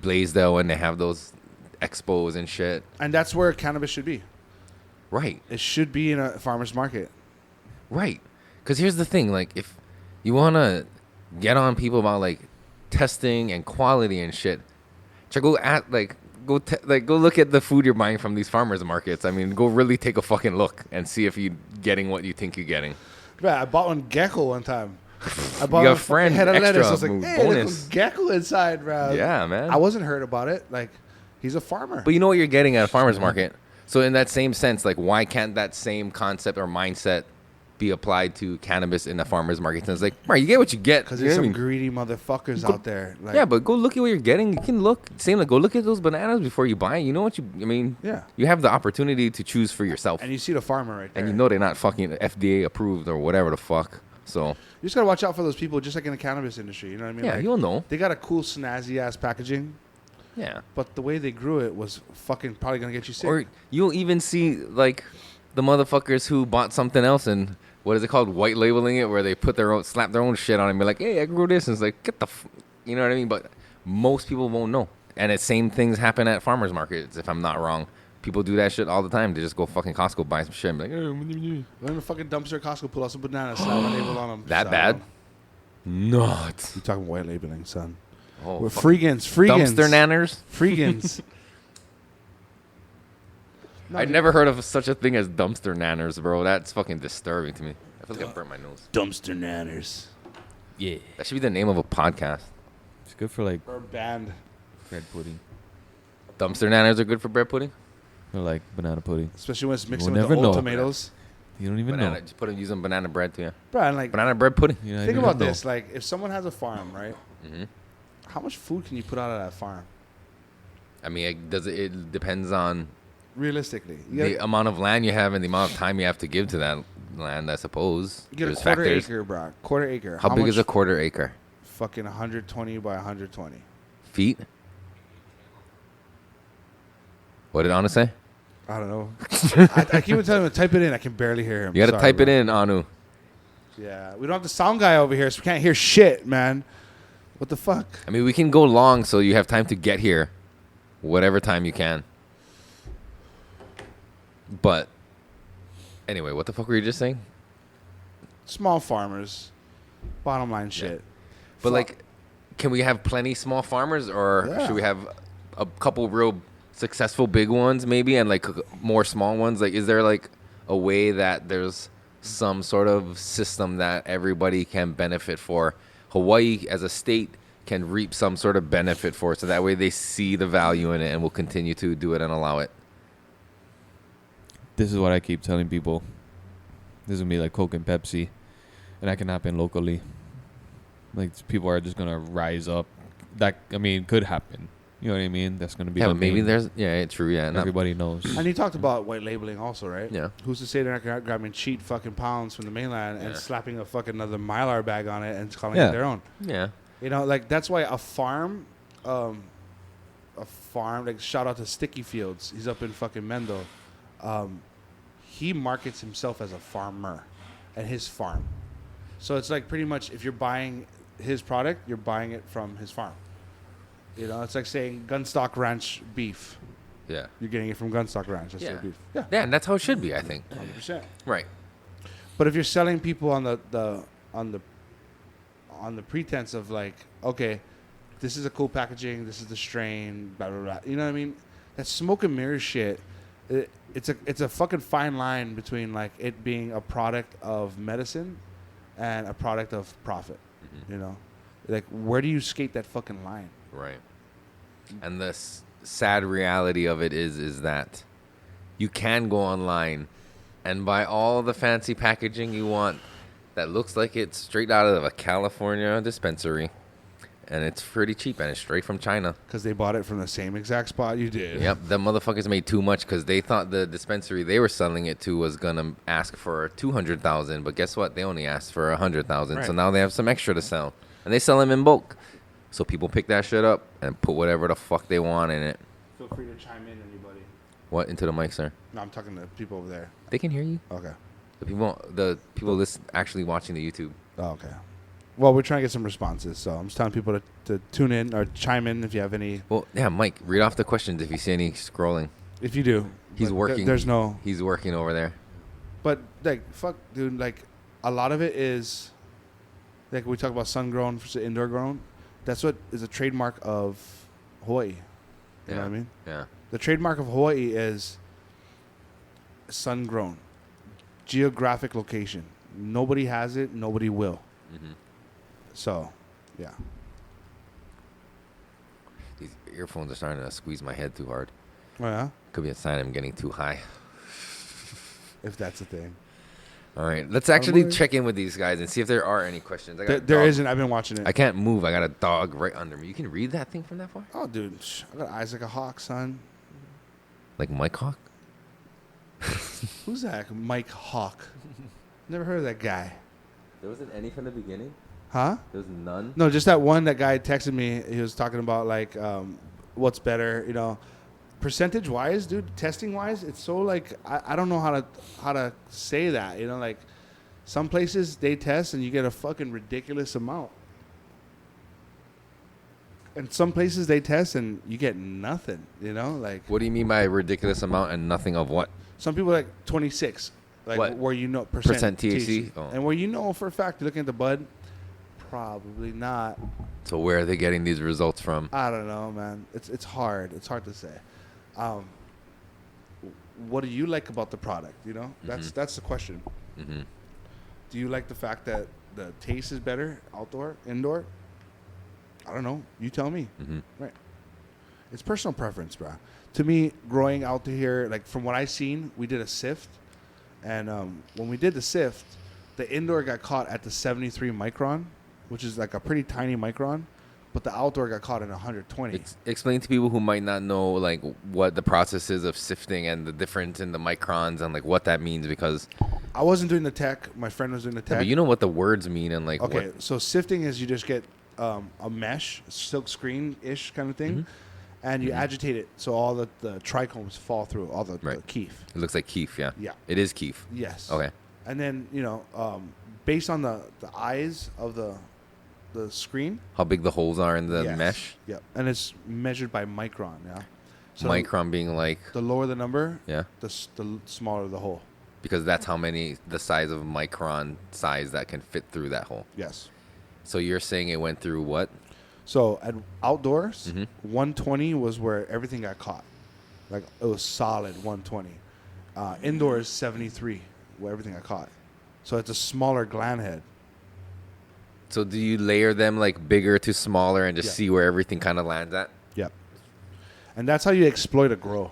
Blaisdell, and they have those expos and shit. And that's where cannabis should be. Right. It should be in a farmer's market. Right. Because here's the thing, like, if you want to get on people about like testing and quality and shit, go look at the food you're buying from these farmers markets. I mean, go really take a fucking look and see if you're getting what you think you're getting. Man, I bought one gecko one time. I You got a friend head of extra lettuce. I was like, hey, bonus. there's a gecko inside, bro. Yeah, man. I wasn't hurt about it. Like, he's a farmer. But you know what you're getting at a farmer's market. So in that same sense, like, why can't that same concept or mindset be applied to cannabis in the farmer's market? And it's like, right, you get what you get. Because You there's know what I some mean? greedy motherfuckers out there. Like, Yeah, but go look at what you're getting. You can look. Same, like, go look at those bananas before you buy. You know what Yeah. You have the opportunity to choose for yourself. And you see the farmer right there. And you know they're not fucking FDA approved or whatever the fuck. So, You just got to watch out for those people, just like in the cannabis industry. You know what I mean? yeah, Like, you'll know. they got a cool, snazzy-ass packaging, Yeah. but the way they grew it was fucking probably going to get you sick. Or you'll even see, like, the motherfuckers who bought something else and, what is it called, white labeling it, where they put slap their own shit on it and be like, hey, I grew this. And it's like, get the, you know what I mean? But most people won't know. And the same things happen at farmers markets, if I'm not wrong. People do that shit all the time. They just go fucking Costco, buy some shit and be like, Go in the fucking dumpster at Costco, pull out some bananas, slap a label on them. that bad? Not. You talking white labeling, son? Oh, We're fucking freegans. dumpster nanners? Freegans. No, I'd never heard of such a thing as dumpster nanners, bro. That's fucking disturbing to me. I feel like I burnt my nose. dumpster nanners. Yeah. That should be the name of a podcast. It's good for like Or band. bread pudding Dumpster nanners are good for bread pudding? or like banana pudding. Especially when it's mixed We'll with the never old know. tomatoes. You don't even Banana, know. just use them banana bread too, yeah. Bro, and like, Banana bread pudding. You don't think even about know. this. Like, if someone has a farm, right? Mhm. How much food can you put out of that farm? I mean, it depends on Realistically. You the get, amount of land you have and the amount of time you have to give to that land, I suppose. you get a There's quarter factors. acre, bro. Quarter acre. How big is a much? quarter acre? Fucking 120 by 120. Feet? What did Anna say? I don't know. I keep on telling him to type it in. I can barely hear him. You got to Sorry, type bro. it in, Anu. Yeah. We don't have the sound guy over here, so we can't hear shit, man. What the fuck? I mean, we can go long so you have time to get here, whatever time you can. But anyway, what the fuck were you just saying? Small farmers. Bottom line shit. But Fuck. like, can we have plenty small farmers, or Yeah. should we have a couple real successful big ones maybe, and like more small ones? Like, is there like a way that there's some sort of system that everybody can benefit for? Hawaii as a state can reap some sort of benefit for it, so that way they see the value in it and will continue to do it and allow it. This is what I keep telling people. This will be like Coke and Pepsi, and that can happen locally. Like people are just gonna rise up. That could happen. You know what I mean? That's gonna be. Yeah, the but maybe main- there's true, yeah. Not, everybody knows. And you talked about white labeling also, right? Yeah. Who's to say they're not grabbing cheap fucking pounds from the mainland and Yeah. slapping a fucking another Mylar bag on it and calling Yeah. it their own? yeah. You know, like that's why a farm, like shout out to Sticky Fields. He's up in fucking Mendo. He markets himself as a farmer and his farm. So it's like pretty much if you're buying his product, you're buying it from his farm. You know, it's like saying Gunstock Ranch beef. Yeah. You're getting it from Gunstock Ranch. That's their Yeah. beef. Yeah, Yeah, and that's how it should be, I think. 100%. Right. But if you're selling people on the pretense of like, okay, this is a cool packaging, this is the strain, blah blah blah. You know what I mean? That smoke and mirror shit. It's a fucking fine line between like it being a product of medicine and a product of profit. Mm-hmm. You know, like where do you skate that fucking line? Right. And the sad reality of it is that you can go online and buy all the fancy packaging you want that looks like it's straight out of a California dispensary, and it's pretty cheap, and it's straight from China. Because they bought it from the same exact spot you did. Yep, the motherfuckers made too much because they thought the dispensary they were selling it to was gonna ask for 200,000, but guess what? They only asked for 100,000. So Right. now they have some extra to sell, and they sell them in bulk. So people pick that shit up and put whatever the fuck they want in it. Feel free to chime in, anybody. What into the mic, sir? No, I'm talking to people over there. They can hear you. Okay. The people actually watching the YouTube. Oh, okay. Well, we're trying to get some responses, so I'm just telling people to tune in or chime in if you have any. Well, yeah, Mike, read off the questions if you see any scrolling. If you do, He's but working. There's no. He's working over there. But like, fuck, dude. Like, a lot of it is, like, we talk about sun grown versus indoor grown. That's what is a trademark of Hawaii. You know what I mean? Yeah. The trademark of Hawaii is sun grown, geographic location. Nobody has it. Nobody will. Mm-hmm. So, yeah. These earphones are starting to squeeze my head too hard. Oh, yeah? Could be a sign I'm getting too high. If that's a thing. All right, let's actually check in with these guys and see if there are any questions. I got a There dog. isn't. I've been watching it. I can't move. I got a dog right under me. You can read that thing from that far? Oh, dude. I got eyes like a hawk, son. Like Mike Hawk? Who's that? Mike Hawk. Never heard of that guy. There wasn't any from the beginning? Huh? There was none? No, just that one. That guy texted me. He was talking about, like, what's better, you know. Percentage wise, dude, testing wise, it's so like I don't know how to say that, you know, like some places they test and you get a fucking ridiculous amount, and some places they test and you get nothing, you know, like What do you mean by ridiculous amount and nothing of what? some people like 26, like What? where you know Percent THC? Oh. and where you know for a fact, looking at the bud, probably not. So where are they getting these results from? I don't know, man. It's hard to say. What do you like about the product? You know, that's the question. Mm-hmm. Do you like the fact that the taste is better outdoor, indoor? I don't know. You tell me. Mm-hmm. Right. It's personal preference, bro. To me, growing out to here, like from what I seen, we did a sift, and when we did the sift, the indoor got caught at the 73 micron, which is like a pretty tiny micron. But the outdoor got caught in 120. Explain to people who might not know like what the process is of sifting and the difference in the microns and like what that means, because I wasn't doing the tech. My friend was doing the tech. but you know what the words mean and like Okay, what, so sifting is you just get a mesh, silk screen-ish kind of thing, and you agitate it so all the trichomes fall through, all the keef. it looks like keef, yeah. Yeah. It is keef. Yes. Okay. And then, you know, based on the eyes of the screen. How big the holes are in the Yes. mesh? Yep. And it's measured by micron, yeah? So Micron being like, the lower the number, yeah, the smaller the hole. because that's how many, the size of micron size that can fit through that hole. Yes. So you're saying it went through what? So at outdoors, Mhm. 120 was where everything got caught. Like it was solid 120. Indoors, 73, where everything got caught. So it's a smaller gland head. So do you layer them like bigger to smaller and just Yeah. see where everything kind of lands at? Yep. And that's how you exploit a grow.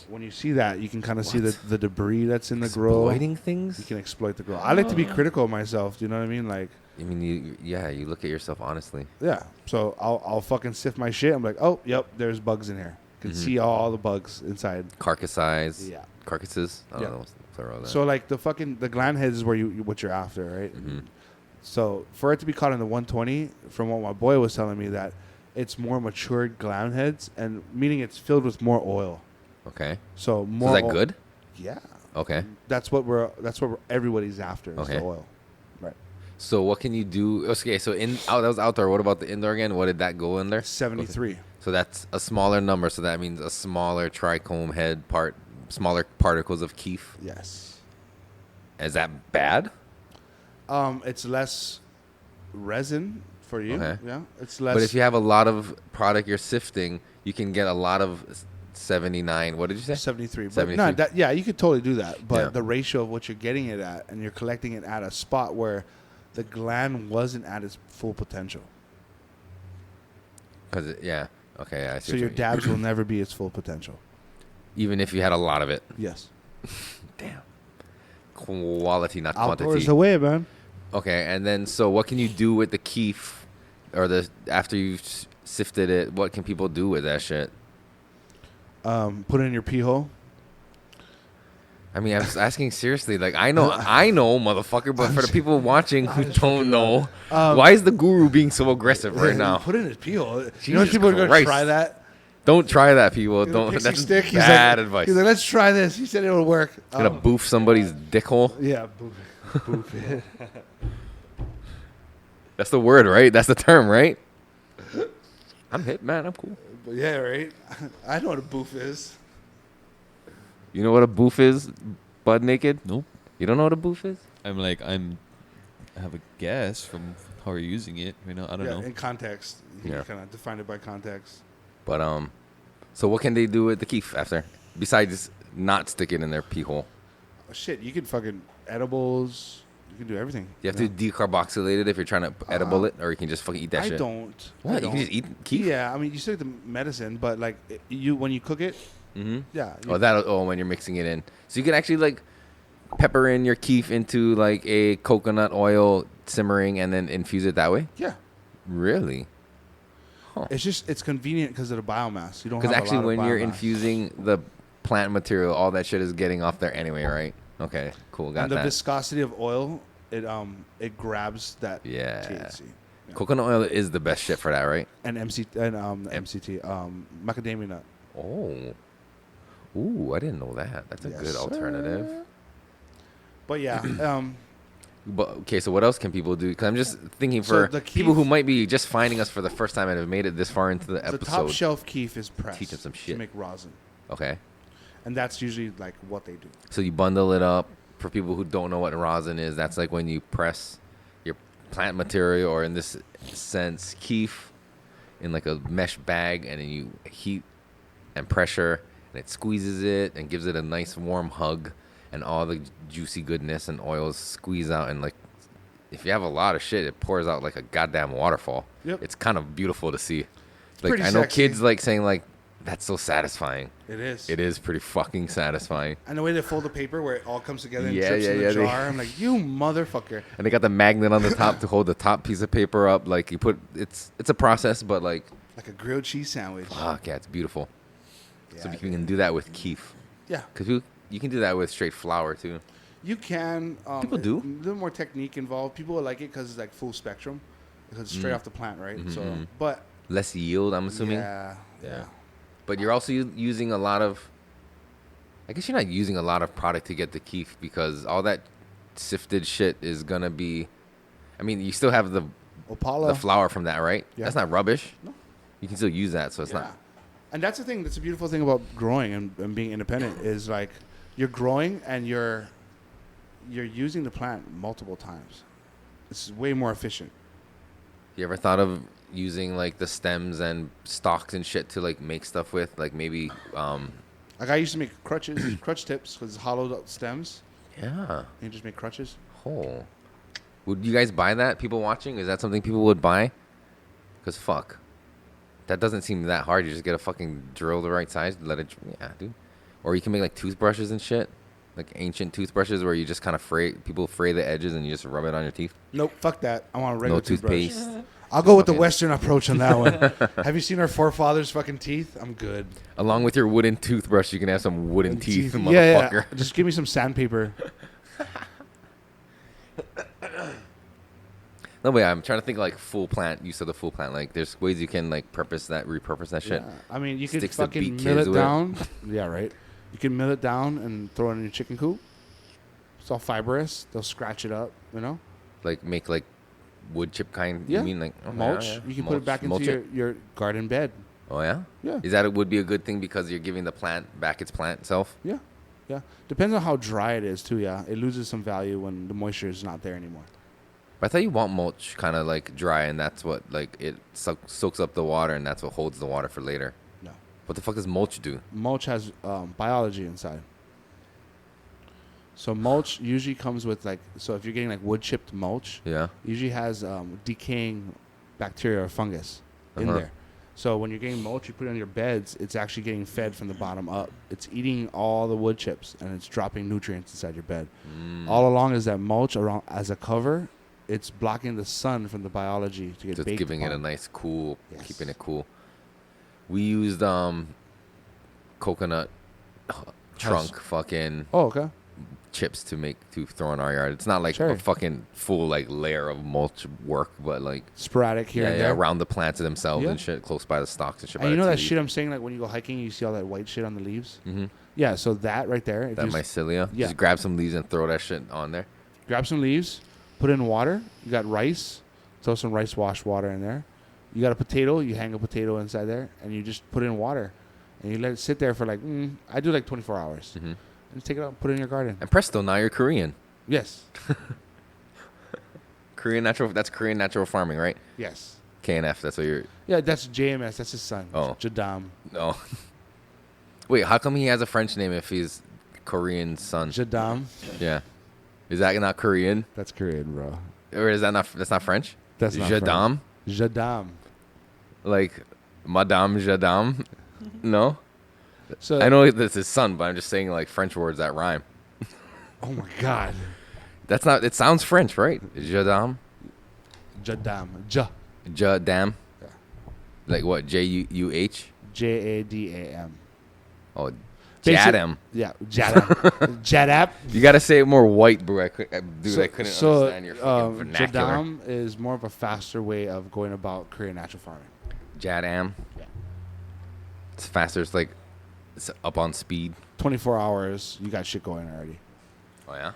When you see that, you can kind of see the debris that's in the grow. Exploiting You things? can exploit the grow. I like to be critical of myself. Do you know what I mean? Like, I mean, you look at yourself honestly. yeah. So I'll fucking sift my shit. I'm like, oh, yep, there's bugs in here. Can see all the bugs inside. Carcass size. Yeah. Carcasses. I don't Yeah. know what's the plural of that. So like the gland heads is where what you're after, right? Mhm. So for it to be caught in the 120, from what my boy was telling me, that it's more matured gland heads, and meaning it's filled with more oil. Okay. So So more. is that good? Yeah. Okay. That's what everybody's after. Is Okay. the oil. Right. So what can you do? Okay, so that was outdoor. What about the indoor again? What did that go in there? 73. So that's a smaller number. So that means a smaller trichome head part, smaller particles of keef. Yes. Is that bad? It's less resin for you. Okay. Yeah. It's less. But if you have a lot of product you're sifting, you can get a lot of 79. What did you say? 73. But 73. no, yeah, you could totally do that. But Yeah. the ratio of what you're getting it at, and you're collecting it at a spot where the gland wasn't at its full potential. Because yeah. Okay. I see So what you your mean. dabs will never be its full potential. Even if you had a lot of it. Yes. Damn. Quality, not Outdoors quantity. the way, man. Okay, and then so what can you do with the keef, or after you've sifted it? What can people do with that shit? Put it in your pee hole. I mean, I was asking seriously. Like, I know, motherfucker, but for the people watching who don't know, why is the guru being so aggressive right now? Put it in his pee hole. You know Jesus people are going to Christ. try that? Don't try that, people. Get a Don't. pixie That's stick. He's bad like, advice. He's like, let's try this. He said it would work. Gonna boof somebody's dick hole. Yeah, boof it. That's the word, right? That's the term, right? I'm hip, man. I'm cool. But yeah, right. I know what a boof is. You know what a boof is? Butt naked? Nope. You don't know what a boof is? I have a guess from how you're using it. I don't Yeah, know. in context. You Yeah. kind of define it by context. But so what can they do with the keef after? Besides not stick it in their pee hole. Oh, shit, you can fucking edibles. You can do everything. You have to decarboxylate it if you're trying to edible it, or you can just fucking eat that shit. I don't. What? I You don't. can just eat keef? Yeah, I mean, you still get the medicine, but like when you cook it, Mm-hmm. yeah. When you're mixing it in. So you can actually like pepper in your keef into like a coconut oil simmering and then infuse it that way? Yeah. Really? It's convenient because of the biomass. You don't Because have actually a lot of when you're biomass. infusing the plant material, all that shit is getting off there anyway, right? Okay, cool. Got and the that. viscosity of oil, it grabs that Yeah. THC. Yeah. Coconut oil is the best shit for that, right? And MCT, macadamia nut. Oh. Ooh, I didn't know that. That's a Yes, good sir. alternative. But yeah, But okay, so what else can people do? Because I'm just thinking So for the people who keef- might be just finding us for the first time and have made it this far into the the episode. top shelf keef is pressed Teach them some shit. to make rosin, Okay, and that's usually like what they do. so you bundle it up. For people who don't know what rosin is, that's like when you press your plant material, or in this sense, keef, in like a mesh bag, and then you heat and pressure, and it squeezes it and gives it a nice warm hug, and all the juicy goodness and oils squeeze out, and like if you have a lot of shit, it pours out like a goddamn waterfall. Yep. It's kind of beautiful to see. Like pretty I know sexy. kids like saying like that's so satisfying. It is. It is pretty fucking satisfying. And the way they fold the paper where it all comes together and Yeah, drips in yeah, the yeah, jar, I'm like, you motherfucker. And they got the magnet on the top to hold the top piece of paper up. Like you put it's a process, but like Like a grilled cheese sandwich. fuck yeah, it's beautiful. So Yeah, you can do that with keef. Yeah. Cause you can do that with straight flour too. You can. People do. A little more technique involved. People will like it because it's like full spectrum. Because it's straight off the plant, right? Mhm, So, mhm. but. Less yield, I'm assuming. Yeah. Yeah. But you're also using a lot of. I guess you're not using a lot of product to get the keef because all that sifted shit is gonna be. I mean, you still have the Opala. flour from that, right? Yeah. That's not rubbish. No. You can still use that, so it's Yeah. not. And that's the thing. That's a beautiful thing about growing and being independent is like you're growing and you're using the plant multiple times. It's way more efficient. You ever thought of using like the stems and stalks and shit to like make stuff with, like maybe Like I used to make crutches, crutch tips because it's hollowed out stems. yeah. And you just make crutches. Oh. Would you guys buy that? People watching? Is that something people would buy? Cause fuck, that doesn't seem that hard. You just get a fucking drill the right size, let it. Yeah, dude. Or you can make like toothbrushes and shit, like ancient toothbrushes where you just kind of fray the edges and you just rub it on your teeth. Nope, fuck that. I want a regular No toothbrush. toothpaste. I'll go with the Okay. Western approach on that one. Have you seen our forefathers' fucking teeth? I'm good. Along with your wooden toothbrush, you can have some wooden teeth, Yeah, motherfucker. yeah. Just give me some sandpaper. No, but I'm trying to think like full plant use of the full plant. Like there's ways you can like repurpose that shit. Yeah. I mean, you could Sticks that fucking beat mill kids it with. down. Yeah, right. You can mill it down and throw it in your chicken coop. It's all fibrous. They'll scratch it up, you know? Like make like wood chip kind. Yeah. You mean like okay, Mulch. yeah. You can put it back Mulch into it. your garden bed. Oh yeah. Yeah. Is that it would be a good thing because you're giving the plant back its plant self? Yeah. Yeah. Depends on how dry it is, too, yeah. It loses some value when the moisture is not there anymore. But I thought you want mulch kind of like dry, and that's what like it soaks up the water, and that's what holds the water for later. No. What the fuck does mulch do? Mulch has biology inside. So mulch usually comes with like, so if you're getting like wood chipped mulch, Yeah. usually has decaying bacteria or fungus in Uh-huh. there. So when you're getting mulch, you put it on your beds, it's actually getting fed from the bottom up. It's eating all the wood chips and it's dropping nutrients inside your bed. All along is that mulch around as a cover. It's blocking the sun from the biology to get Just baked giving it a upon. nice cool, Yes. keeping it cool. We used coconut trunk fucking Oh, okay. chips to throw in our yard. It's not like Sure. a fucking full like layer of mulch work, but like Sporadic here and there. around the plants themselves Yeah. and shit, close by the stalks and shit. And by you the know that tea shit I'm saying, like when you go hiking, you see all that white shit on the leaves. Mm-hmm. Yeah, so that right there. If That you mycelia. Yeah. Just grab some leaves and throw that shit on there. grab some leaves, put in water. You got rice. Throw some rice wash water in there. You got a potato. You hang a potato inside there, and you just put in water, and you let it sit there for like I do like 24 hours. Mm-hmm. And just take it out, and put it in your garden. And presto, now you're Korean. Yes, That's Korean natural farming, right? yes, KNF. That's what you're. yeah. That's JMS. That's his son. Oh. Jadam. No. Wait, how come he has a French name if he's Korean son? Jadam. Yeah. Is that not Korean? That's Korean, bro. Or is that not? That's not French. That's not Jadam. Jadam. Like Madame Jadam. No. So I know that's his son, but I'm just saying like French words that rhyme. Oh my God. That's not. It sounds French, right? Jadam. Jadam. Jadam. Yeah. Like what? Juh. Jadam. Oh, Basic- Jadam. Yeah, Jadam. Jadap. You gotta say it more white, bro. I couldn't understand your fucking vernacular. Jadam is more of a faster way of going about Korean natural farming. Jadam. Yeah. It's faster. It's like it's up on speed. 24 hours, you got shit going already. Oh yeah.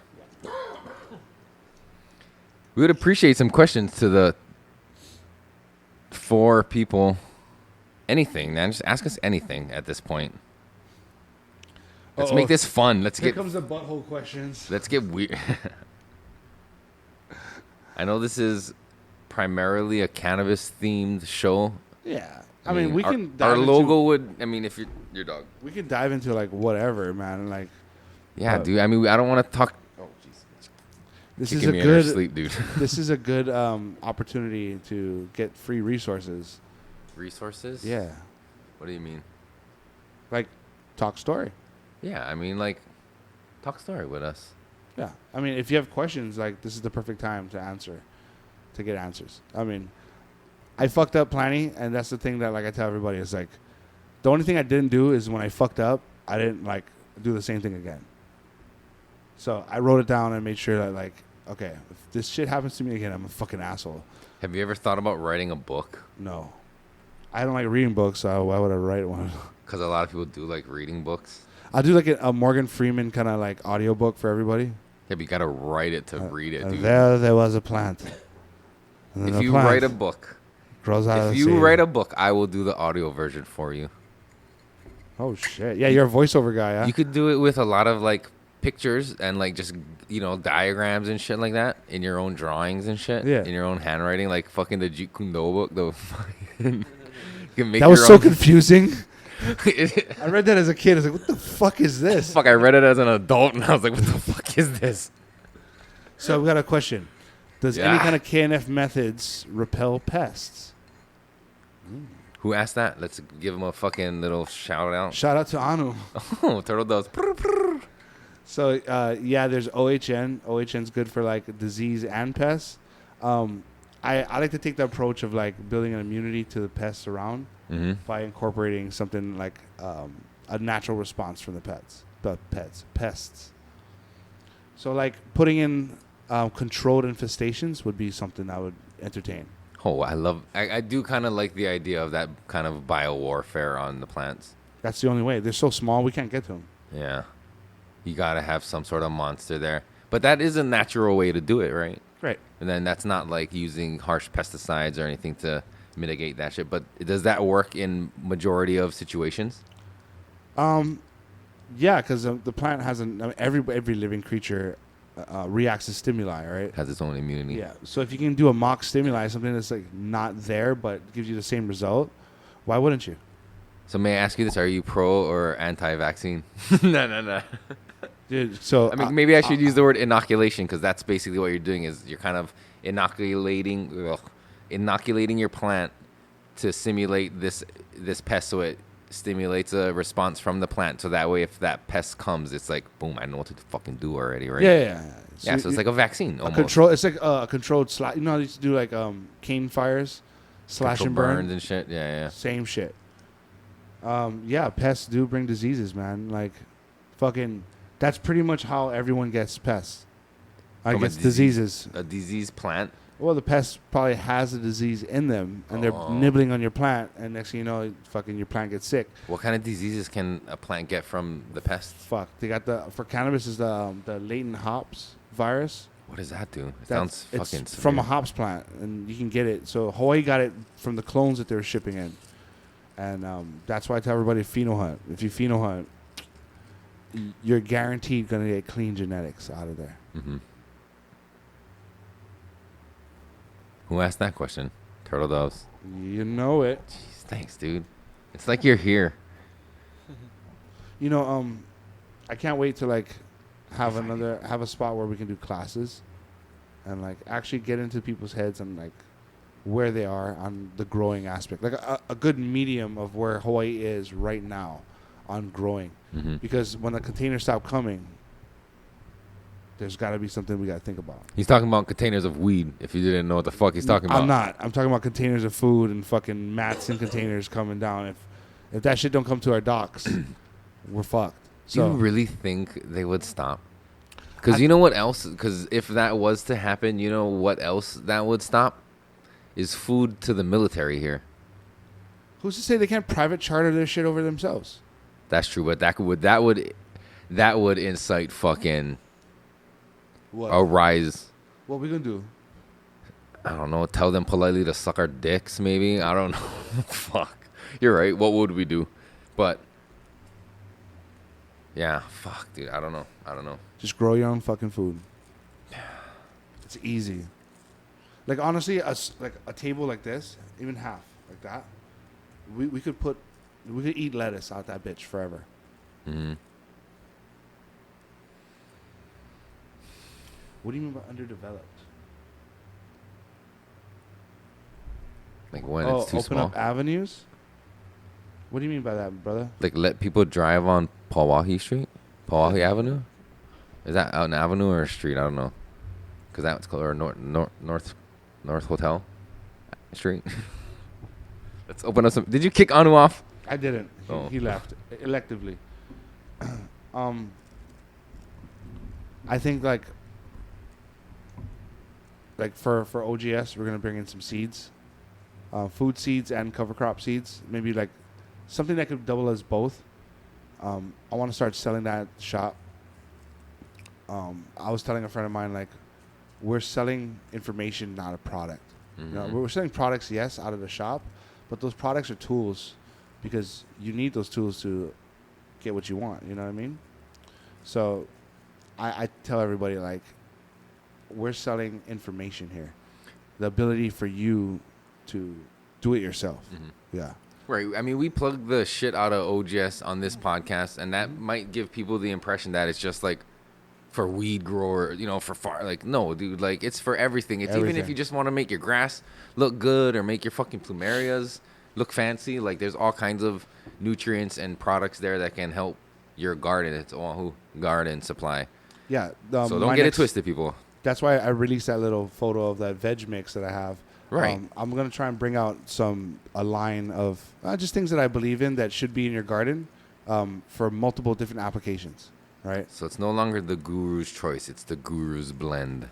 We would appreciate some questions to the 4 people. Anything, man. Just ask us anything at this point. Let's make this fun. Let's Here get comes the butthole questions. Let's get weird. I know this is primarily a cannabis themed show. Yeah. I mean, we our, can our dive logo would. I mean, if your dog. we can dive into like whatever, man. Like Yeah, dude. I mean, I don't want to talk. Oh, jeez. this Kicking is a me in our good sleep, dude. this is a good opportunity to get free resources. Resources? Yeah. What do you mean? Like talk story. Yeah, I mean, like, talk story with us. Yeah. I mean, if you have questions, like this is the perfect time to get answers. I mean, I fucked up plenty, and that's the thing that like I tell everybody is like the only thing I didn't do is when I fucked up, I didn't like do the same thing again. So I wrote it down and made sure that like, okay, if this shit happens to me again, I'm a fucking asshole. Have you ever thought about writing a book? No. I don't like reading books, so why would I write one? Because a lot of people do like reading books. I'll do like a Morgan Freeman kind of like audiobook for everybody. Yeah, but you gotta write it to read it, dude. There was a plant. And then If the you plant write a book, grows out of if the you sea. write a book, I will do the audio version for you. Oh shit! Yeah, you're a voiceover guy, huh? You could do it with a lot of like pictures and like just diagrams and shit like that in your own drawings and shit. Yeah. In your own handwriting, like fucking the Jeet Kune Do book. The fucking, you can make That was your so own- confusing. I read that as a kid. I was like, "What the fuck is this?" Fuck, I read it as an adult and I was like, what the fuck is this? So we got a question: does any Yeah. kind of KNF methods repel pests? Who asked that? Let's give him a fucking little shout out. Shout out to Anu. Oh, Turtle does. So yeah, there's OHN. OHN's good for like disease and pests. I like to take the approach of like building an immunity to the pests around Mm-hmm. by incorporating something like a natural response from the pests. So like putting in controlled infestations would be something I would entertain. Oh, I do kind of like the idea of that kind of bio-warfare on the plants. That's the only way. They're so small we can't get to them. Yeah. You got to have some sort of monster there. But that is a natural way to do it, right? Right. And then that's not like using harsh pesticides or anything to mitigate that shit. But does that work in majority of situations? Yeah, because the plant has every living creature reacts to stimuli, right? Has its own immunity. Yeah. So if you can do a mock stimuli, something that's like not there but gives you the same result, why wouldn't you? So may I ask you this? Are you pro or anti-vaccine? No. Dude, so I mean, maybe I should use the word inoculation because that's basically what you're doing is you're kind of inoculating your plant to simulate this pest so it stimulates a response from the plant. So that way if that pest comes, it's like, boom, I know what to fucking do already, right? Yeah. Yeah, so it's like a vaccine almost. It's like a controlled slash. You know how they used to do like cane fires, slash Control and burn. burns and shit. Yeah. Same shit. Yeah, pests do bring diseases, man. Like, fucking That's pretty much how everyone gets pests. From a Gets diseases. A disease plant. Well, the pest probably has a disease in them, and they're nibbling on your plant, and next thing you know, fucking your plant gets sick. What kind of diseases can a plant get from the pest? Fuck. They got for cannabis is the latent hops virus. What does that do? It That's- sounds it's fucking from a severe. hops plant, and you can get it. So Hawaii got it from the clones that they were shipping in, and that's why I tell everybody pheno hunt. If you pheno hunt, you're guaranteed gonna get clean genetics out of there. Mm-hmm. Who asked that question? Turtle Doves. You know it. Jeez, thanks, dude. It's like you're here. You know, I can't wait to like have a spot where we can do classes, and like actually get into people's heads and like where they are on the growing aspect, like a good medium of where Hawaii is right now on growing. Mm-hmm. Because when the containers stop coming, there's got to be something we got to think about. He's talking about containers of weed. If you didn't know what the fuck he's talking about. I'm not. I'm talking about containers of food and fucking mats and containers coming down. If that shit don't come to our docks, we're fucked. Do you really think they would stop? Because you know what else? Because if that was to happen, you know what else that would stop? Is food to the military here. Who's to say they can't private charter their shit over themselves? That's true, but that would incite fucking What? a rise. What we gonna do? I don't know. Tell them politely to suck our dicks, maybe. I don't know. Fuck. You're right. What would we do? But yeah, fuck, dude. I don't know. Just grow your own fucking food. It's easy. Like honestly, like a table like this, even half like that, we could eat lettuce out that bitch forever. Mm-hmm. What do you mean by underdeveloped? Like when it's too open small. up avenues. What do you mean by that, brother? Like let people drive on Pauahi Street, Pauahi Avenue. Is that an avenue or a street? I don't know. Cause that's called or North Hotel Street. Let's open up some. Did you kick Anu off? I didn't. Oh. He left electively. I think like for OGS, we're gonna bring in some seeds, food seeds and cover crop seeds. Maybe like something that could double as both. I want to start selling that at the shop. I was telling a friend of mine like we're selling information, not a product. Mm-hmm. You know, we're selling products, yes, out of the shop, but those products are tools because you need those tools to get what you want. You know what I mean? So I tell everybody like we're selling information here, the ability for you to do it yourself. Mm-hmm. Yeah. Right. I mean, we plug the shit out of OGS on this podcast, and that might give people the impression that it's just like for weed grower, you know, for far. Like, no, dude, like it's for everything. It's even if you just want to make your grass look good or make your fucking plumerias look fancy. Like, there's all kinds of nutrients and products there that can help your garden. It's Oahu Garden Supply. Yeah. So don't get it twisted, people. That's why I released that little photo of that veg mix that I have. Right. I'm going to try and bring out a line of just things that I believe in that should be in your garden for multiple different applications, right? So it's no longer the guru's choice. It's the guru's blend.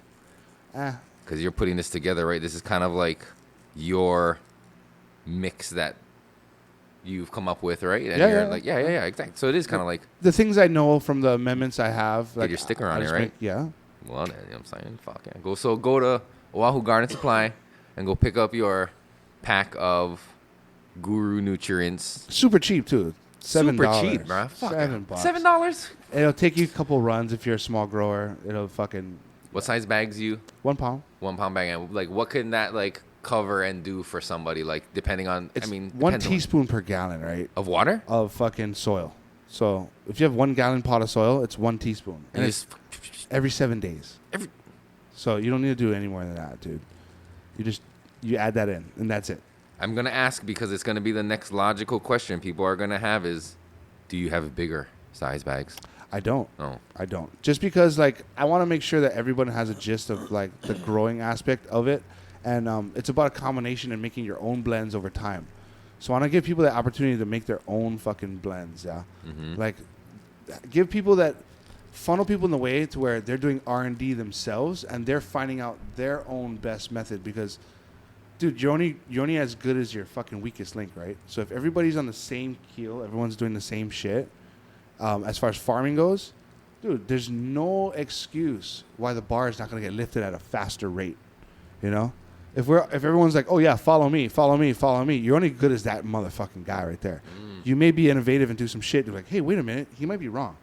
Because you're putting this together, right? This is kind of like your mix that you've come up with, right? And Yeah, you're yeah. like, yeah, exactly. So it is kind of like The things I know from the amendments I have. Get your sticker on it, right? Yeah. Well, then, you know what I'm saying? Fuck yeah. Go to Oahu Garden Supply and go pick up your pack of Guru nutrients. Super cheap, too. $7. Super cheap, bro. Fuck $7. $7? It'll take you a couple runs if you're a small grower. It'll fucking What size bags you? 1 pound. 1 pound bag. And like, what can that like cover and do for somebody? Like, depending on, It's I mean, 1 depends on- teaspoon per gallon, right? of water. Of fucking soil. So if you have 1 gallon pot of soil, it's 1 teaspoon. And And it's every 7 days. So you don't need to do any more than that, dude. You add that in, and that's it. I'm gonna ask because it's gonna be the next logical question people are gonna have is, do you have bigger size bags? I don't. No. I don't. Just because, like, I want to make sure that everyone has a gist of, like, the growing aspect of it. And it's about a combination and making your own blends over time. So I want to give people the opportunity to make their own fucking blends, yeah? Mm-hmm. Like, give people that funnel people in the way to where they're doing R&D themselves and they're finding out their own best method because, dude, you're only as good as your fucking weakest link, right? So if everybody's on the same keel, everyone's doing the same shit, as far as farming goes, dude, there's no excuse why the bar is not going to get lifted at a faster rate, you know? If everyone's like, oh yeah, follow me, you're only good as that motherfucking guy right there. You may be innovative and do some shit. You're like, hey, wait a minute, he might be wrong.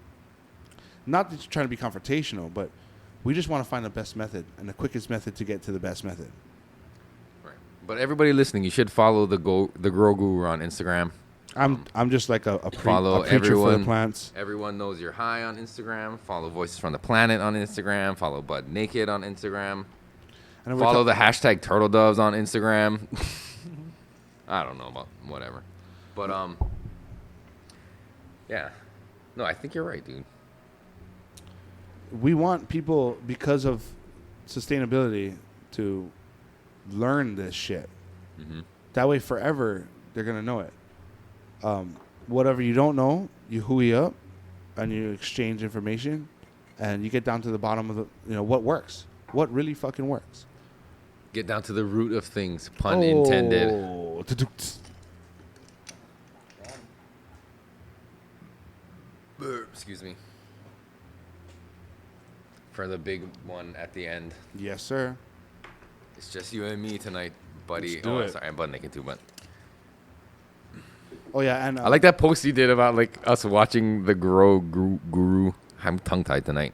Not that you're trying to be confrontational, but we just want to find the best method and the quickest method to get to the best method. Right. But everybody listening, you should follow the Grow Guru on Instagram. I'm just like a Follow preacher everyone. for the plants. Everyone knows you're high on Instagram. Follow Voices from the Planet on Instagram. Follow Bud Naked on Instagram. And Follow the hashtag Turtle Doves on Instagram. I don't know about whatever, but yeah, no, I think you're right, dude. We want people, because of sustainability, to learn this shit. Mm-hmm. That way, forever, they're gonna know it. Whatever you don't know, you hooey up, and you exchange information, and you get down to the bottom of what works, what really fucking works. Get down to the root of things, pun intended. Excuse me. For the big one at the end. Yes, sir. It's just you and me tonight, buddy. Let's do it. Sorry, I'm butt naked too, but Oh yeah, and I like that post you did about like us watching the Grow Guru. I'm tongue tied tonight.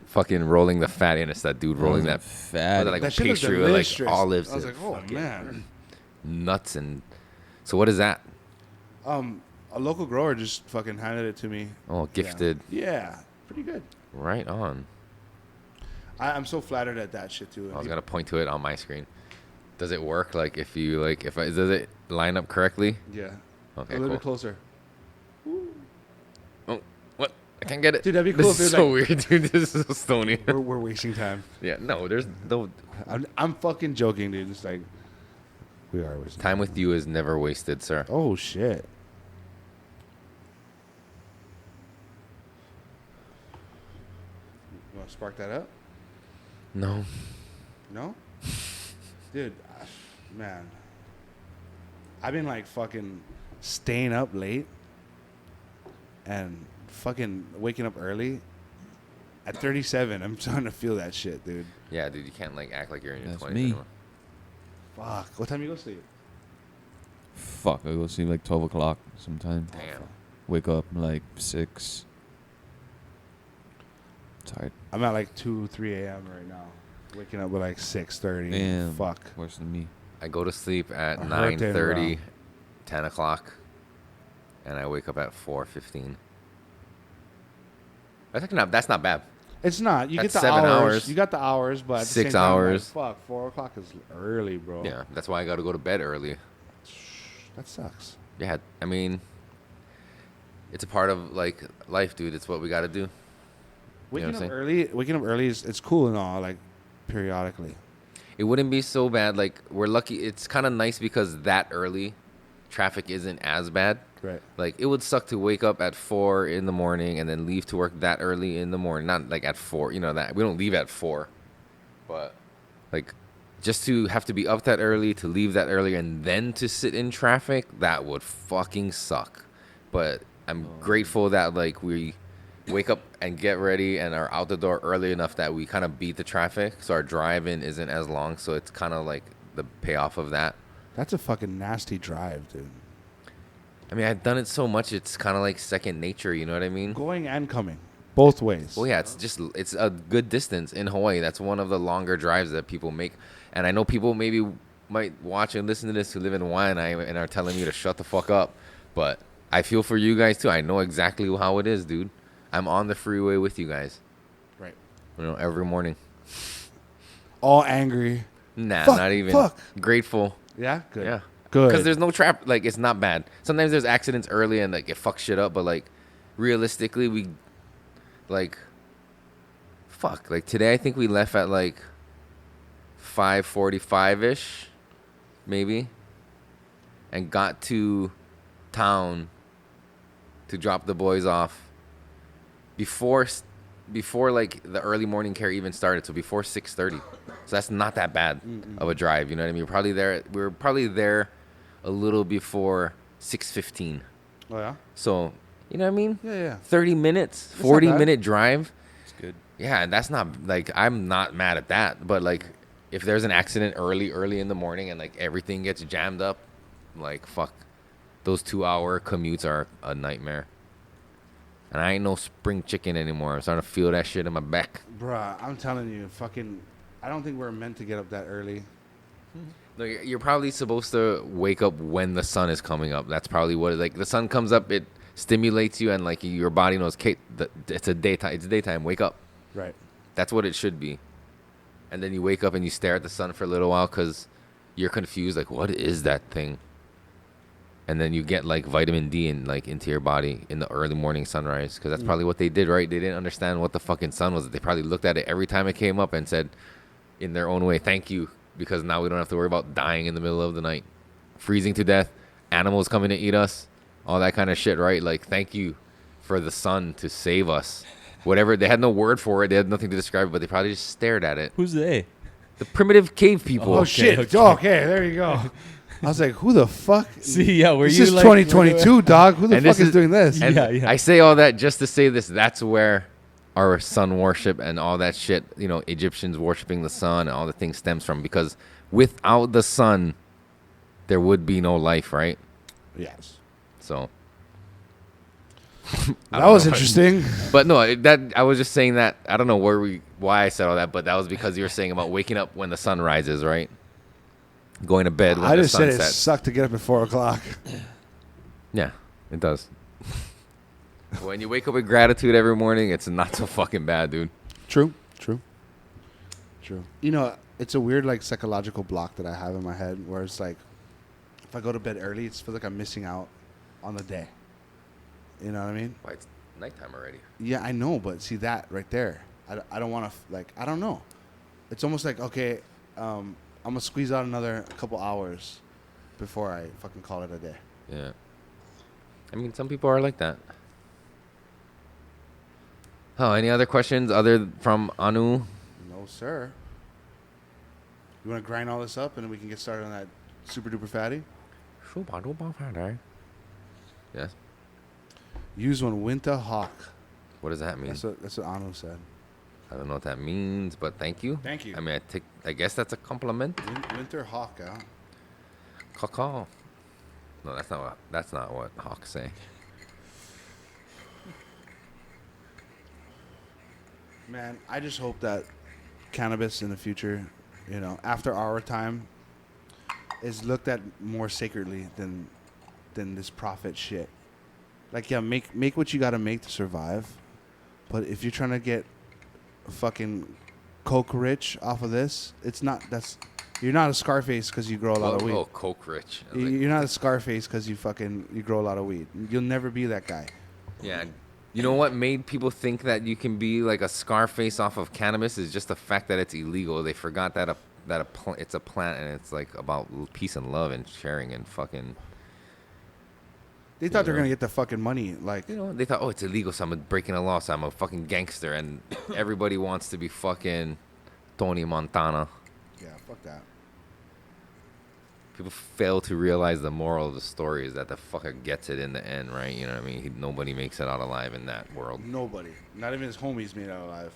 Fucking rolling the fat in. It's that dude rolling that fat. like that a shit was pastry with like delicious. olives. I was and like, oh fucking man. nuts and. So what is that? A local grower just fucking handed it to me. Oh, gifted. Yeah, pretty good. Right on. I'm so flattered at that shit too. I was gonna point to it on my screen. Does it work? Like if you like, does it line up correctly? Yeah. Okay, A little cool. bit closer. Oh, what? I can't get it. Dude, that'd be cool This if is it so was weird, dude. This is so stony. We're wasting time. Yeah, no, there's no I'm fucking joking, dude. It's like we are wasting time with you is never wasted, sir. Oh shit. You want to spark that up? No. No? Dude, man. I've been like fucking staying up late and fucking waking up early. At 37, I'm starting to feel that shit, dude. Yeah, dude, you can't like act like you're in your That's 20s me. anymore. Fuck. What time you go sleep? Fuck, I go sleep like 12 o'clock sometime. Damn. Wake up like 6. Tired. I'm at like 2, 3 a.m. right now. Waking up with like 6:30. Damn. Fuck. Worse than me. I go to sleep at A hurricane 9:30, around. 10 o'clock, and I wake up at 4:15. That's not bad. It's not. You That's get the 7 hours. hours. You got the hours, but at the 6 same time, hours. Like, fuck, 4 o'clock is early, bro. Yeah, that's why I got to go to bed early. That sucks. Yeah, I mean, it's a part of like life, dude. It's what we got to do. You know Waking what up I'm saying? early is it's cool and all, like periodically. It wouldn't be so bad. Like we're lucky. It's kind of nice because that early, traffic isn't as bad. Right. Like it would suck to wake up at 4 in the morning and then leave to work that early in the morning. Not like at 4. You know that we don't leave at 4, but like just to have to be up that early, to leave that early, and then to sit in traffic, that would fucking suck. But I'm grateful that like we wake up and get ready and are out the door early enough that we kind of beat the traffic, so our drive-in isn't as long. So it's kind of like the payoff of that. That's a fucking nasty drive, dude. I mean, I've done it so much, it's kind of like second nature. You know what I mean? Going and coming, both ways. Well, yeah, it's a good distance in Hawaii. That's one of the longer drives that people make. And I know people maybe might watch and listen to this who live in Hawaii and are telling me to shut the fuck up. But I feel for you guys, too. I know exactly how it is, dude. I'm on the freeway with you guys. Right. You know, every morning. All angry. Nah, Fuck, not even. fuck. Grateful. Yeah. Good. Yeah. Good. Because there's no traffic. Like, it's not bad. Sometimes there's accidents early and, like, it fucks shit up. But, like, realistically, we, like, fuck. Like, today I think we left at, like, 5:45-ish, maybe. And got to town to drop the boys off before before like the early morning care even started, so before 6:30. So that's not that bad of a drive. You know what I mean? We were probably there a little before 6:15. Oh yeah. So you know what I mean? Yeah. 30 minutes, That's not 40-minute drive. It's good. Yeah, that's not like I'm not mad at that, but like if there's an accident early in the morning and like everything gets jammed up, like fuck, those 2-hour commutes are a nightmare. And I ain't no spring chicken anymore. I'm starting to feel that shit in my back. Bruh, I'm telling you, fucking, I don't think we're meant to get up that early. Like, you're probably supposed to wake up when the sun is coming up. That's probably what like the sun comes up, it stimulates you, and like your body knows, Kate, it's daytime. It's daytime. Wake up. Right. That's what it should be. And then you wake up and you stare at the sun for a little while because you're confused. Like, what is that thing? And then you get like vitamin D into your body in the early morning sunrise, because that's probably what they did, right? They didn't understand what the fucking sun was. They probably looked at it every time it came up and said, in their own way, thank you, because now we don't have to worry about dying in the middle of the night, freezing to death, animals coming to eat us, all that kind of shit, right? Like, thank you for the sun to save us. Whatever, they had no word for it. They had nothing to describe it, but they probably just stared at it. Who's they? The primitive cave people. Oh, shit. Okay, there you go. I was like, who the fuck? See, yeah, were This you is like 2022, dog. Who the And fuck this is doing this? And Yeah. I say all that just to say this. That's where our sun worship and all that shit, you know, Egyptians worshiping the sun and all the things stems from. Because without the sun, there would be no life, right? Yes. So. That was interesting. But no, I was just saying that. I don't know why I said all that, but that was because you were saying about waking up when the sun rises, right? Going to bed when I the just sun said it sets. sucked to get up at 4 o'clock. Yeah, it does. When you wake up with gratitude every morning, it's not so fucking bad, dude. True. You know, it's a weird, like, psychological block that I have in my head where it's like, if I go to bed early, it feels like I'm missing out on the day. You know what I mean? Why, it's nighttime already. Yeah, I know, but see that right there. I don't want to, like, I don't know. It's almost like, okay, I'm going to squeeze out another couple hours before I fucking call it a day. Yeah. I mean, some people are like that. Oh, any other questions other from Anu? No, sir. You want to grind all this up and then we can get started on that super duper fatty? Yes. Use one winter hawk. What does that mean? That's what Anu said. I don't know what that means, but thank you. Thank you. I mean, I guess that's a compliment. Winter hawk, huh? Caw. No, that's not what hawks say. Man, I just hope that cannabis in the future, you know, after our time, is looked at more sacredly than this profit shit. Like, yeah, make what you gotta make to survive, but if you're trying to get fucking coke rich off of this, you're not a Scarface because you grow a lot of weed. Oh, coke rich. You're not a Scarface because you grow a lot of weed. You'll never be that guy. Yeah. You know what made people think that you can be like a Scarface off of cannabis is just the fact that it's illegal. They forgot that it's a plant and it's like about peace and love and sharing and fucking. They thought they were gonna get the fucking money, like, You know, they thought, oh, it's illegal, so I'm breaking a law, so I'm a fucking gangster, and everybody wants to be fucking Tony Montana. yeah, fuck that. People fail to realize the moral of the story is that the fucker gets it in the end, right? You know what I mean? Nobody makes it out alive in that world. Nobody, not even his homies, made out alive.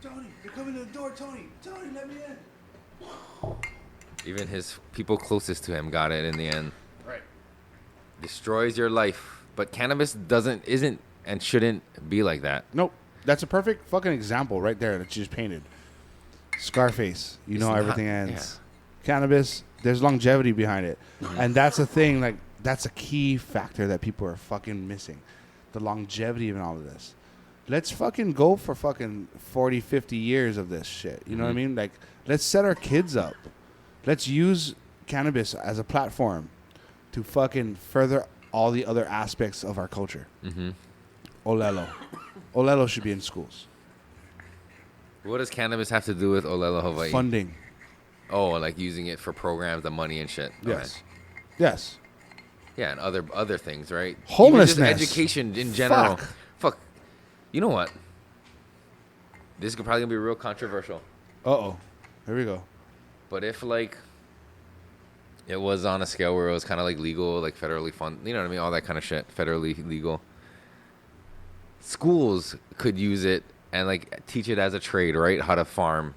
Tony, you're coming to the door, Tony. Tony, let me in. Even his people closest to him got it in the end. Right. Destroys your life. But cannabis isn't and shouldn't be like that. Nope. That's a perfect fucking example right there that you just painted. Scarface. You It's know not- everything ends. Cannabis, there's longevity behind it. And that's the thing, like, that's a key factor that people are fucking missing. The longevity of all of this. Let's fucking go for fucking 40, 50 years of this shit. You know what I mean? Like, let's set our kids up. Let's use cannabis as a platform to fucking further all the other aspects of our culture. Mm-hmm. Olelo. Olelo should be in schools. What does cannabis have to do with Olelo Hawaii? Funding. Oh, like using it for programs, the money and shit. Yes. Okay. Yes. Yeah, and other things, right? Even Homelessness. just education in general. Fuck. Fuck. You know what? This could probably be real controversial. Uh-oh. Here we go. But if, like, it was on a scale where it was kind of, like, legal, like, federally funded, you know what I mean? All that kind of shit, federally legal. Schools could use it and, like, teach it as a trade, right? How to farm